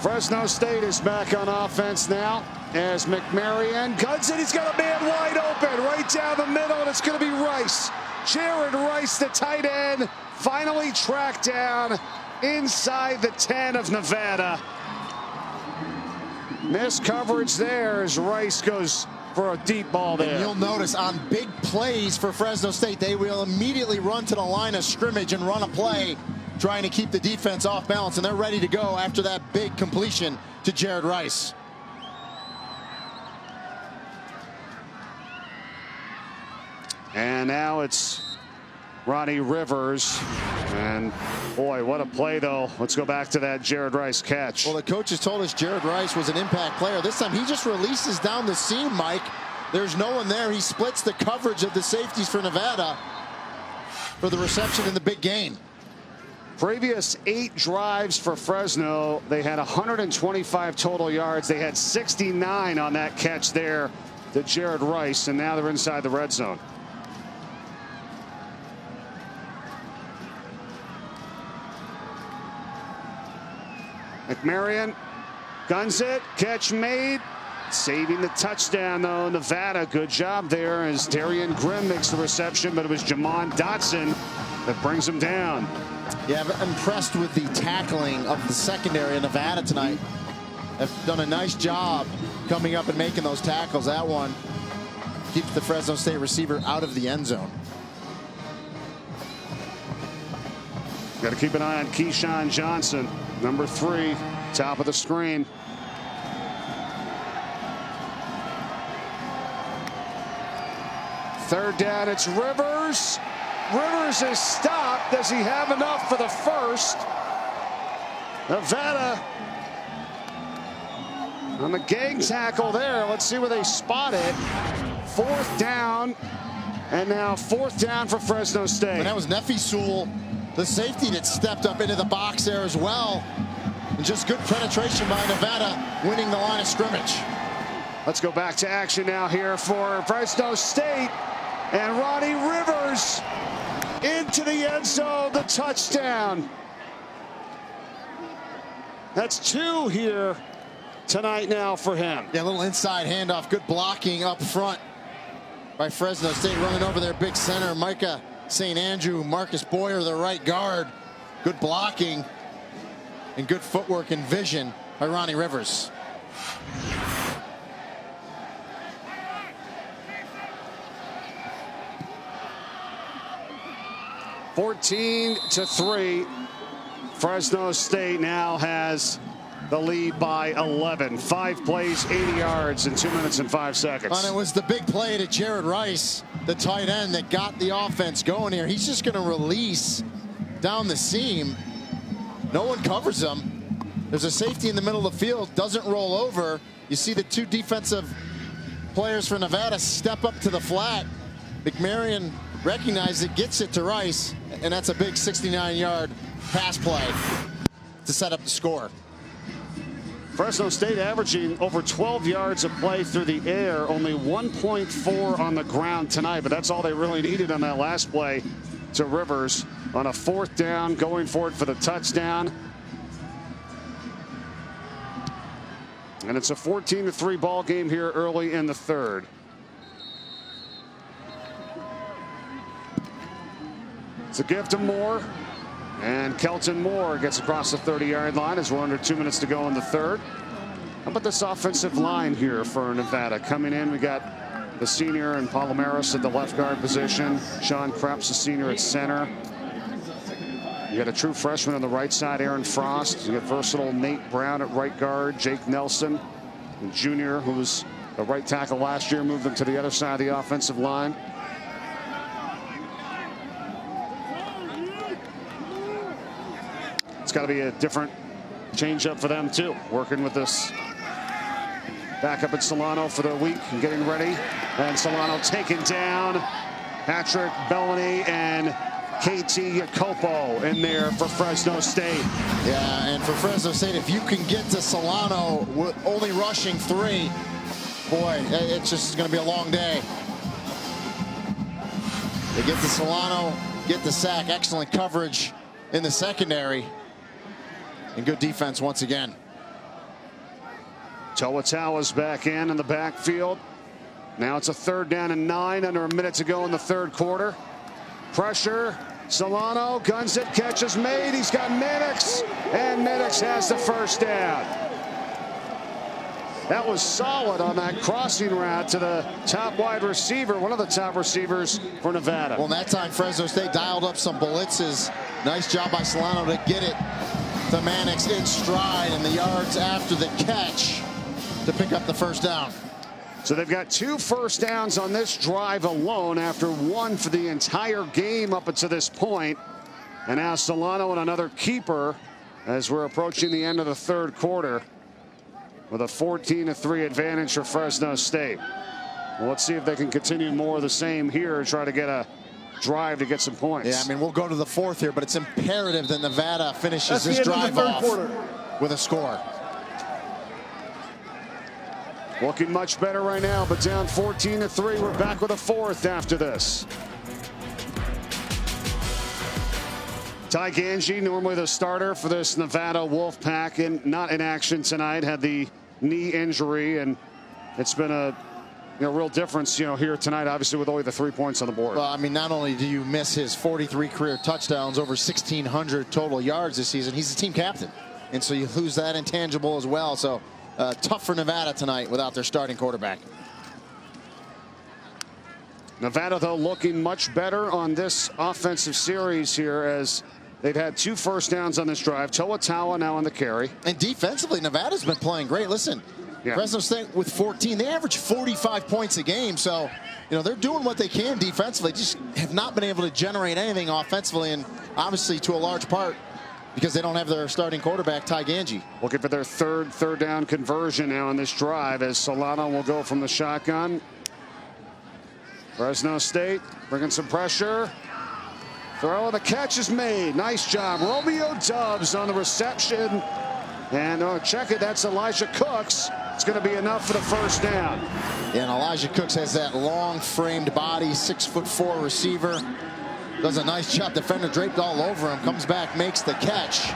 Fresno State is back on offense now as McMarion guns it. He's got a man wide open right down the middle, and it's going to be Rice. Jared Rice, the tight end, finally tracked down inside the 10 of Nevada. Missed coverage there as Rice goes for a deep ball there. And you'll notice on big plays for Fresno State, they will immediately run to the line of scrimmage and run a play trying to keep the defense off balance, and they're ready to go after that big completion to Jared Rice. And now it's Ronnie Rivers. And boy, what a play, though. Let's go back to that Jared Rice catch. Well, the coaches told us Jared Rice was an impact player. This time he just releases down the seam, Mike. There's no one there. He splits the coverage of the safeties for Nevada for the reception in the big game. Previous 8 drives for Fresno, they had 125 total yards. They had 69 on that catch there to Jared Rice, and now they're inside the red zone. McMarion guns it, catch made, saving the touchdown though. Nevada, good job there as Darian Grimm makes the reception, but it was Jamon Dotson that brings him down. Yeah, I'm impressed with the tackling of the secondary in Nevada tonight. Have done a nice job coming up and making those tackles. That one keeps the Fresno State receiver out of the end zone. Got to keep an eye on Keyshawn Johnson, number 3, top of the screen. Third down, it's Rivers. Rivers is stopped. Does he have enough for the first? Nevada on the gang tackle there. Let's see where they spot it. 4th down, and now 4th down for Fresno State. And that was Nefi Sewell, the safety that stepped up into the box there as well. And just good penetration by Nevada, winning the line of scrimmage. Let's go back to action now here for Fresno State. And Ronnie Rivers into the end zone, the touchdown. That's 2 here tonight now for him. Yeah, a little inside handoff, good blocking up front by Fresno State, running over their big center, Micah St. Andrew, Marcus Boyer, the right guard. Good blocking and good footwork and vision by Ronnie Rivers. (14-3). Fresno State now has the lead by 11. 5 plays, 80 yards in 2 minutes and 5 seconds. And it was the big play to Jared Rice, the tight end, that got the offense going here. He's just going to release down the seam. No one covers him. There's a safety in the middle of the field, doesn't roll over. You see the 2 defensive players for Nevada step up to the flat. McMarion recognizes it, gets it to Rice, and that's a big 69-yard pass play to set up the score. Fresno State averaging over 12 yards a play through the air, only 1.4 on the ground tonight, but that's all they really needed on that last play to Rivers on a 4th down, going for it for the touchdown. And it's a 14-3 ball game here early in the 3rd. It's a gift to Moore, and Kelton Moore gets across the 30-yard line as we're under 2 minutes to go in the 3rd. How about this offensive line here for Nevada? Coming in, we got the senior and Palomares at the left guard position. Sean Krebs, the senior, at center. You got a true freshman on the right side, Aaron Frost. You got versatile Nate Brown at right guard. Jake Nelson, the junior, who was a right tackle last year, moved him to the other side of the offensive line. It's got to be a different change-up for them, too. Working with this backup at Solano for the week and getting ready. And Solano taken down. Patrick Bellany and KT Jacopo in there for Fresno State. Yeah, and for Fresno State, if you can get to Solano with only rushing 3, boy, it's just going to be a long day. They get to Solano, get the sack, excellent coverage in the secondary, and good defense once again. Toatawa's back in the backfield. Now it's a 3rd down and 9, under a minute to go in the 3rd quarter. Pressure. Solano guns it, catch is made. He's got Mannix, and Mannix has the 1st down. That was solid on that crossing route to the top wide receiver, one of the top receivers for Nevada. Well, that time Fresno State dialed up some blitzes. Nice job by Solano to get it to Mannix in stride, and the yards after the catch to pick up the 1st down. So they've got 2 first downs on this drive alone after 1 for the entire game up until this point. And now Solano and another keeper as we're approaching the end of the 3rd quarter with a 14-3 advantage for Fresno State. Well, let's see if they can continue more of the same here and try to get a drive to get some points. Yeah, I mean, we'll go to the 4th here, but it's imperative that Nevada finishes this drive off with a score. Looking much better right now, but down 14-3. We're back with a 4th after this. Ty Gangi, normally the starter for this Nevada Wolfpack, and not in action tonight. Had the knee injury, and it's been a real difference, here tonight, obviously, with only the 3 points on the board. Well, I mean, not only do you miss his 43 career touchdowns, over 1,600 total yards this season, he's the team captain. And so you lose that intangible as well. So tough for Nevada tonight without their starting quarterback. Nevada, though, looking much better on this offensive series here as they've had 2 first downs on this drive. Toatawa now on the carry. And defensively, Nevada's been playing great. Listen, Fresno State with 14, they average 45 points a game. So, they're doing what they can defensively. Just have not been able to generate anything offensively, and obviously to a large part because they don't have their starting quarterback, Ty Gangi. Looking for their third down conversion now on this drive as Solano will go from the shotgun. Fresno State bringing some pressure. Throw, the catch is made. Nice job. Romeo Doubs on the reception. And check it, that's Elijah Cooks. It's going to be enough for the 1st down. Yeah, and Elijah Cooks has that long framed body, 6'4" receiver. Does a nice job. Defender draped all over him. Comes back, makes the catch.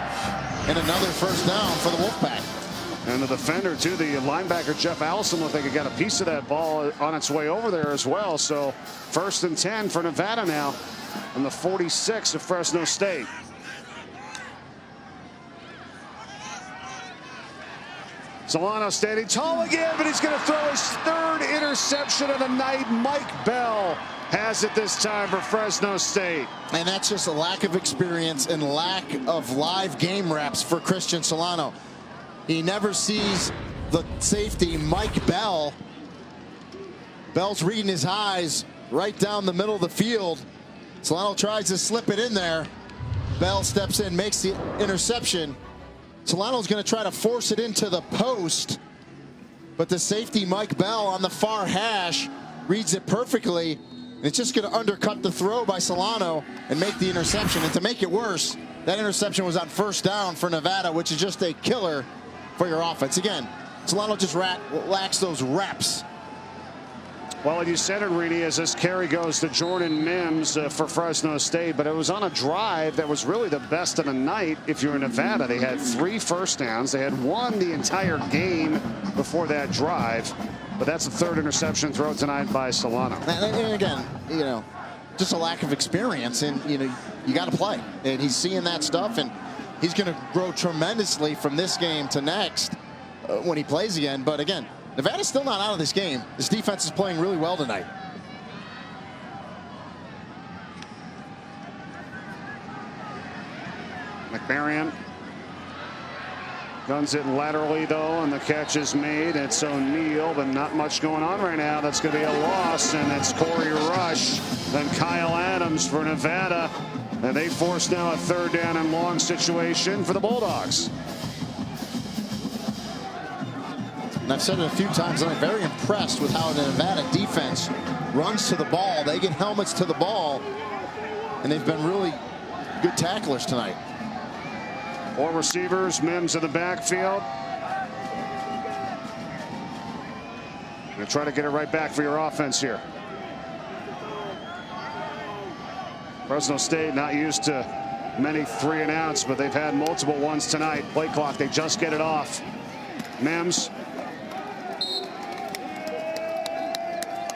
And another 1st down for the Wolfpack. And the defender, too, the linebacker, Jeff Allison, looked like he got a piece of that ball on its way over there as well. So 1st and 10 for Nevada now on the 46 of Fresno State. Solano standing tall again, but he's going to throw his 3rd interception of the night. Mike Bell has it this time for Fresno State. And that's just a lack of experience and lack of live game reps for Christian Solano. He never sees the safety, Mike Bell. Bell's reading his eyes right down the middle of the field. Solano tries to slip it in there. Bell steps in, makes the interception. Solano's going to try to force it into the post. but the safety Mike Bell on the far hash reads it perfectly, and it's just going to undercut the throw by Solano and make the interception. And to make it worse, that interception was on first down for Nevada, which is just a killer for your offense. Again, Solano just lacks those reps. Well, and you said it, Reedy, as this carry goes to Jordan Mims for Fresno State, but it was on a drive that was really the best of the night if you're in Nevada. They had 3 first downs. They had won the entire game before that drive, but that's the 3rd interception throw tonight by Solano. And again, you know, just a lack of experience, and you know, you got to play, and he's seeing that stuff, and he's going to grow tremendously from this game to next when he plays again. But again, Nevada's still not out of this game. This defense is playing really well tonight. McMarion guns it laterally, though, and the catch is made. It's O'Neal, but not much going on right now. That's going to be a loss, and it's Corey Rush, then Kyle Adams for Nevada. And they force now a 3rd down and long situation for the Bulldogs. And I've said it a few times, and I'm very impressed with how the Nevada defense runs to the ball. They get helmets to the ball, and they've been really good tacklers tonight. 4 receivers, Mims in the backfield. Going to try to get it right back for your offense here. Fresno State not used to many 3 and outs, but they've had multiple ones tonight. Play clock, they just get it off. Mims.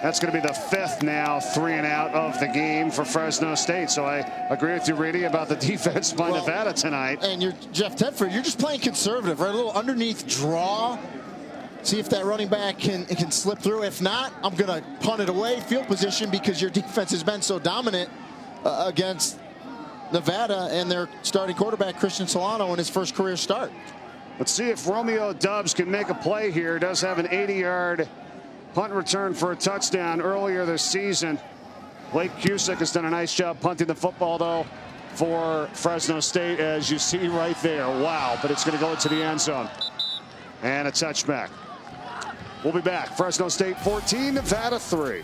That's going to be the 5th now 3 and out of the game for Fresno State. So I agree with you, Reedy, about the defense by Nevada tonight. And you're Jeff Tedford, you're just playing conservative, right? A little underneath draw. See if that running back can slip through. If not, I'm going to punt it away, field position, because your defense has been so dominant against Nevada and their starting quarterback, Christian Solano, in his first career start. Let's see if Romeo Dubs can make a play here. Does have an 80-yard punt return for a touchdown earlier this season. Blake Cusick has done a nice job punting the football, though, for Fresno State, as you see right there. Wow, but it's going to go into the end zone. And a touchback. We'll be back. Fresno State 14, Nevada 3.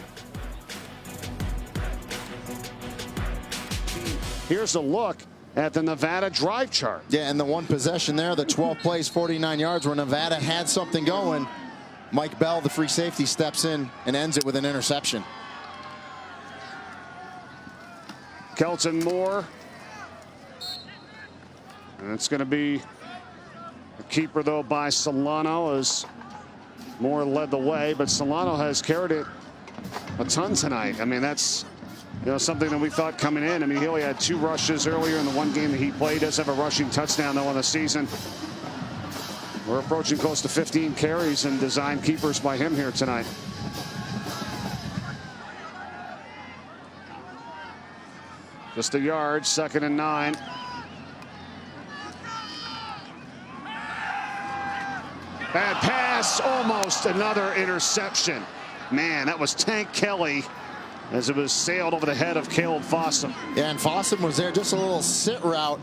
Here's a look at the Nevada drive chart. Yeah, and the one possession there, the 12 plays, 49 yards, where Nevada had something going. Mike Bell, the free safety, steps in and ends it with an interception. Kelton Moore. And it's going to be a keeper, though, by Solano, as Moore led the way. But Solano has carried it a ton tonight. I mean, that's, you know, something that we thought coming in. I mean, he only had 2 rushes earlier in the one game that he played. Does have a rushing touchdown, though, on the season. We're approaching close to 15 carries and design keepers by him here tonight. Just a yard, 2nd and 9. Bad pass, almost another interception. Man, that was Tank Kelly as it was sailed over the head of Caleb Fossum. Yeah, and Fossum was there, just a little sit route,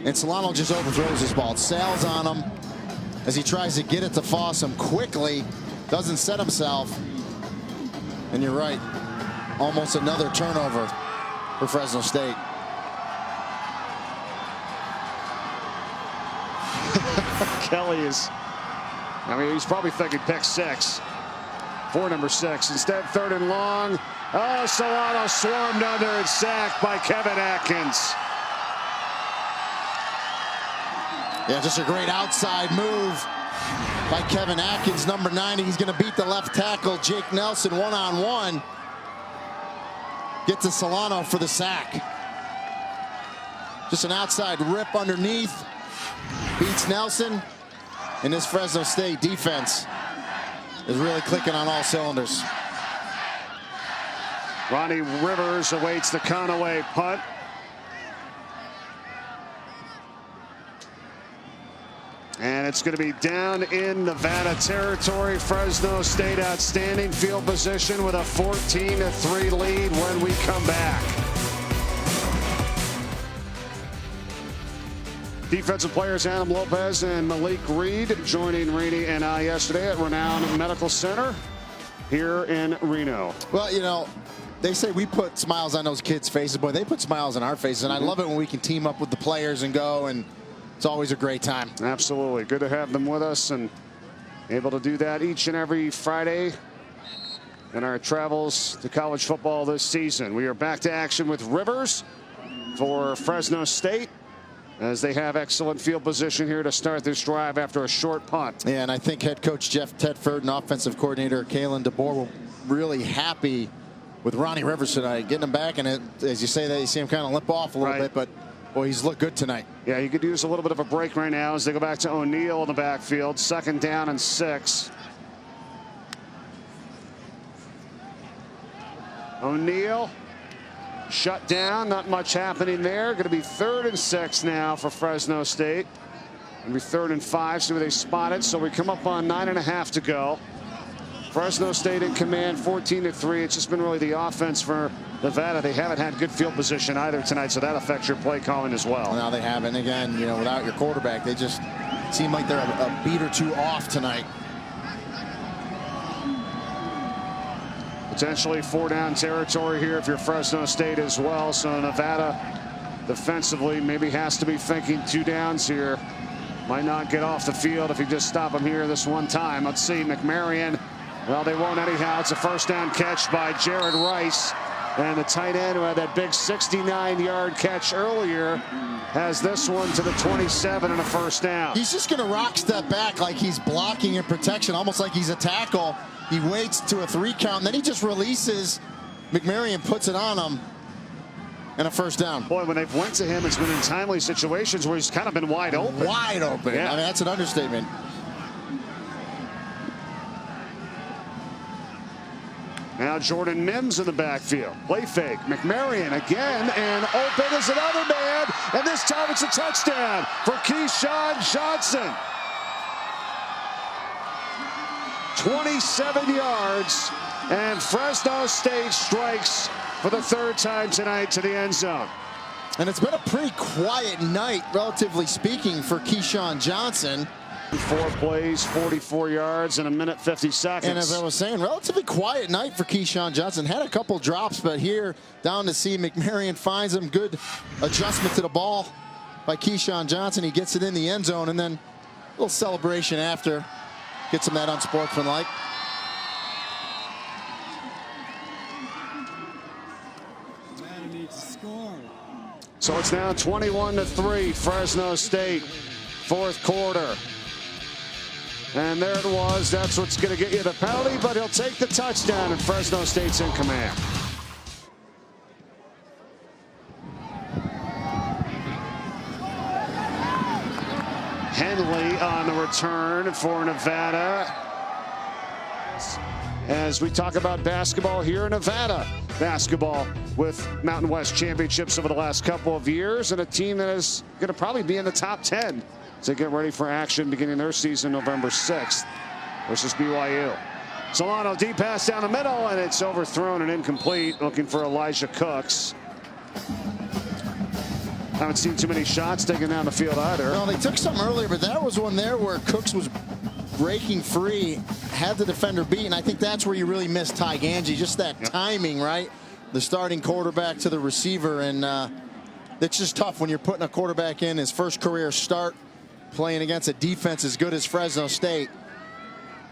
and Solano just overthrows his ball. It sails on him as he tries to get it to Fossum quickly, doesn't set himself. And you're right, almost another turnover for Fresno State. Kelly is, I mean, he's probably thinking pick 6 for number 6. Instead, 3rd and long. Oh, Solano swarmed under and sacked by Kevin Atkins. Yeah, just a great outside move by Kevin Atkins, number 90. He's going to beat the left tackle, Jake Nelson, one-on-one. Get to Solano for the sack. Just an outside rip underneath. Beats Nelson. And this Fresno State defense is really clicking on all cylinders. Ronnie Rivers awaits the Conaway punt. And it's going to be down in Nevada territory. Fresno State outstanding field position with a 14-3 lead when we come back. Defensive players Adam Lopez and Malik Reed joining Rainey and I yesterday at Renown Medical Center here in Reno. Well, you know, they say we put smiles on those kids' faces, boy, they put smiles on our faces, and I love it when we can team up with the players and go, and it's always a great time. Absolutely. Good to have them with us and able to do that each and every Friday in our travels to college football this season. We are back to action with Rivers for Fresno State, as they have excellent field position here to start this drive after a short punt. Yeah, and I think head coach Jeff Tedford and offensive coordinator Kalen DeBoer were really happy with Ronnie Rivers tonight, getting him back. And as you say that, you see him kind of limp off a little bit, but boy, he's looked good tonight. Yeah, he could use a little bit of a break right now as they go back to O'Neal in the backfield. 2nd down and 6. O'Neal shut down, not much happening there. Going to be 3rd and 6 now for Fresno State. Going to be 3rd and 5, see where they spot it. So we come up on 9.5 to go. Fresno State in command, 14-3. It's just been really the offense for Nevada. They haven't had good field position either tonight, so that affects your play calling as well. Now they haven't. Again, you know, without your quarterback, they just seem like they're a beat or two off tonight. Potentially 4-down territory here if you're Fresno State as well. So Nevada defensively maybe has to be thinking 2 downs here. Might not get off the field if you just stop them here this one time. Let's see, McMarion. Well, they won't anyhow. It's a 1st down catch by Jared Rice. And the tight end who had that big 69-yard catch earlier has this one to the 27 and a 1st down. He's just going to rock step back like he's blocking in protection, almost like he's a tackle. He waits to a 3 count, and then he just releases. McMarion puts it on him, and a 1st down. Boy, when they've went to him, it's been in timely situations where he's kind of been wide open. Wide open. Yeah. I mean, that's an understatement. Now Jordan Mims in the backfield. Play fake. McMarion again, and open is another man. And this time it's a touchdown for Keyshawn Johnson. 27 yards, and Fresno State strikes for the 3rd time tonight to the end zone. And it's been a pretty quiet night, relatively speaking, for Keyshawn Johnson. 4 plays, 44 yards, and 1:50 seconds. And as I was saying, relatively quiet night for Keyshawn Johnson. Had a couple drops, but here down to see McMarion finds him. Good adjustment to the ball by Keyshawn Johnson. He gets it in the end zone, and then a little celebration after. Gets him that unsportsmanlike. So it's now 21-3, Fresno State, 4th quarter. And there it was. That's what's going to get you the penalty, but he'll take the touchdown, and Fresno State's in command. Henley on the return for Nevada. As we talk about basketball here in Nevada, basketball with Mountain West championships over the last couple of years, and a team that is going to probably be in the top 10 as they get ready for action beginning their season November 6th versus BYU. Solano deep pass down the middle, and it's overthrown and incomplete. Looking for Elijah Cooks. Haven't seen too many shots taken down the field either. No, they took some earlier, but that was one there where Cooks was breaking free, had the defender beat, and I think that's where you really miss Ty Gangi. Just that timing, right? The starting quarterback to the receiver, and it's just tough when you're putting a quarterback in his first career start, playing against a defense as good as Fresno State.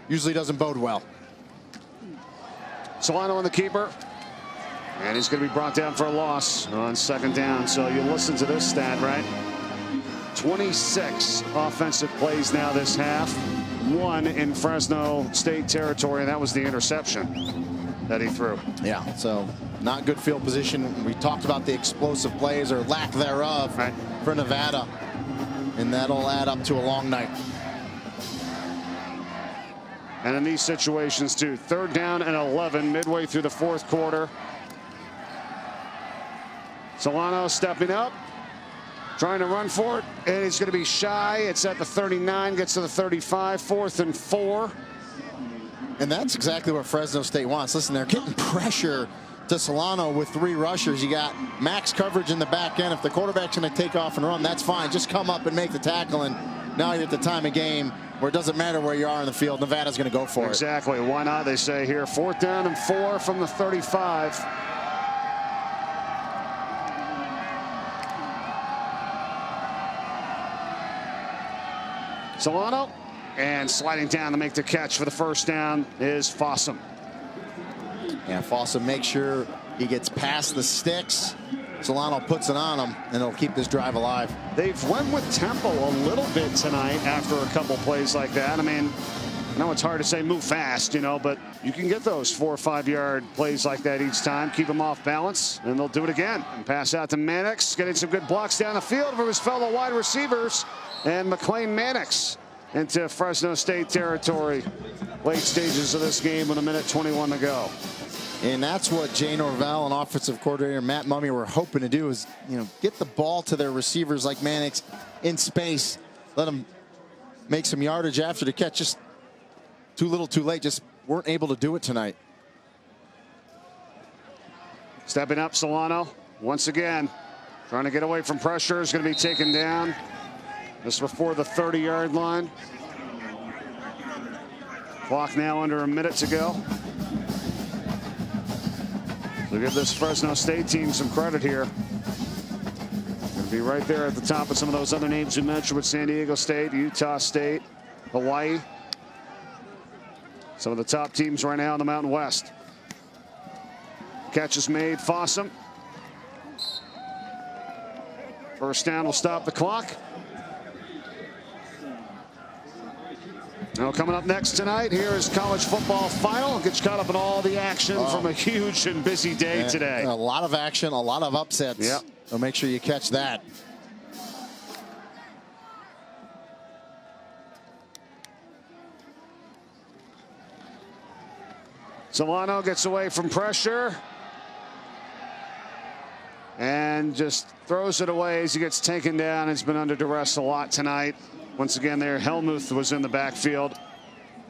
Usually doesn't bode well. Solano on the keeper. And he's going to be brought down for a loss on 2nd down. So you listen to this stat, right? 26 offensive plays now this half. 1 in Fresno State territory, and that was the interception that he threw. Yeah, so not good field position. We talked about the explosive plays or lack thereof for Nevada, and that'll add up to a long night. And in these situations, too, 3rd down and 11 midway through the 4th quarter. Solano stepping up, trying to run for it, and he's going to be shy. It's at the 39, gets to the 35, 4th and 4. And that's exactly what Fresno State wants. Listen, they're getting pressure to Solano with 3 rushers. You got max coverage in the back end. If the quarterback's going to take off and run, that's fine. Just come up and make the tackle, and now you're at the time of game where it doesn't matter where you are in the field. Nevada's going to go for it. Exactly. Why not, they say here. 4th down and 4 from the 35. Solano, and sliding down to make the catch for the first down is Fossum. Yeah, Fossum makes sure he gets past the sticks. Solano puts it on him, and it'll keep this drive alive. They've went with tempo a little bit tonight after a couple plays like that. I mean, I know it's hard to say move fast, you know, but you can get those 4 or 5 yard plays like that each time. Keep them off balance, and they'll do it again. And pass out to Mannix, getting some good blocks down the field for his fellow wide receivers. And McLean Mannix into Fresno State territory. Late stages of this game with 1:21 to go. And that's what Jay Norvell and offensive coordinator Matt Mumme were hoping to do, is, you know, get the ball to their receivers like Mannix in space. Let them make some yardage after the catch. Just too little too late. Just weren't able to do it tonight. Stepping up, Solano once again trying to get away from pressure. Is going to be taken down. This before the 30-yard line. Clock now under a minute to go. So give this Fresno State team some credit here. Going to be right there at the top of some of those other names you mentioned with San Diego State, Utah State, Hawaii. Some of the top teams right now in the Mountain West. Catch is made, Fossum. First down will stop the clock. Now coming up next tonight, here is college football final. Get you caught up in all the action from a huge and busy day today. A lot of action, a lot of upsets. Yep. So make sure you catch that. Solano gets away from pressure and just throws it away as he gets taken down. He's been under duress a lot tonight. Once again there, Helmuth was in the backfield.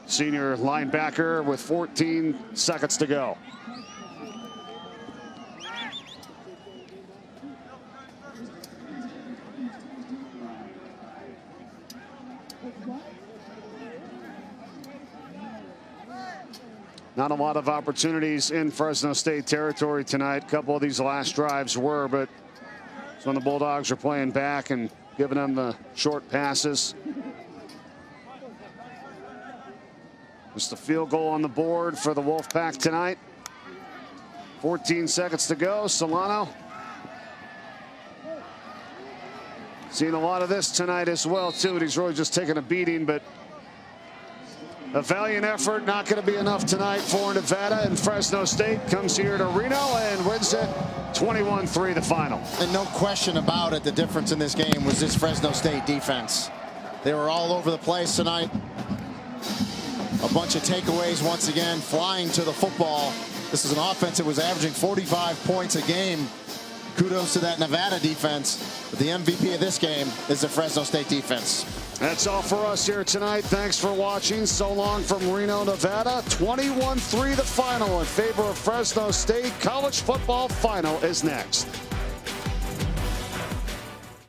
Senior linebacker with 14 seconds to go. Not a lot of opportunities in Fresno State territory tonight. A couple of these last drives were, but it's when the Bulldogs are playing back and giving them the short passes. Just a field goal on the board for the Wolfpack tonight. 14 seconds to go. Solano seen a lot of this tonight as well too, and he's really just taking a beating, but a valiant effort, not going to be enough tonight for Nevada, and Fresno State comes here to Reno and wins it 21-3 the final. And no question about it, the difference in this game was this Fresno State defense. They were all over the place tonight. A bunch of takeaways once again, flying to the football. This is an offense that was averaging 45 points a game. Kudos to that Nevada defense. But the MVP of this game is the Fresno State defense. That's all for us here tonight. Thanks for watching. So long from Reno, Nevada. 21-3 the final in favor of Fresno State. College football final is next.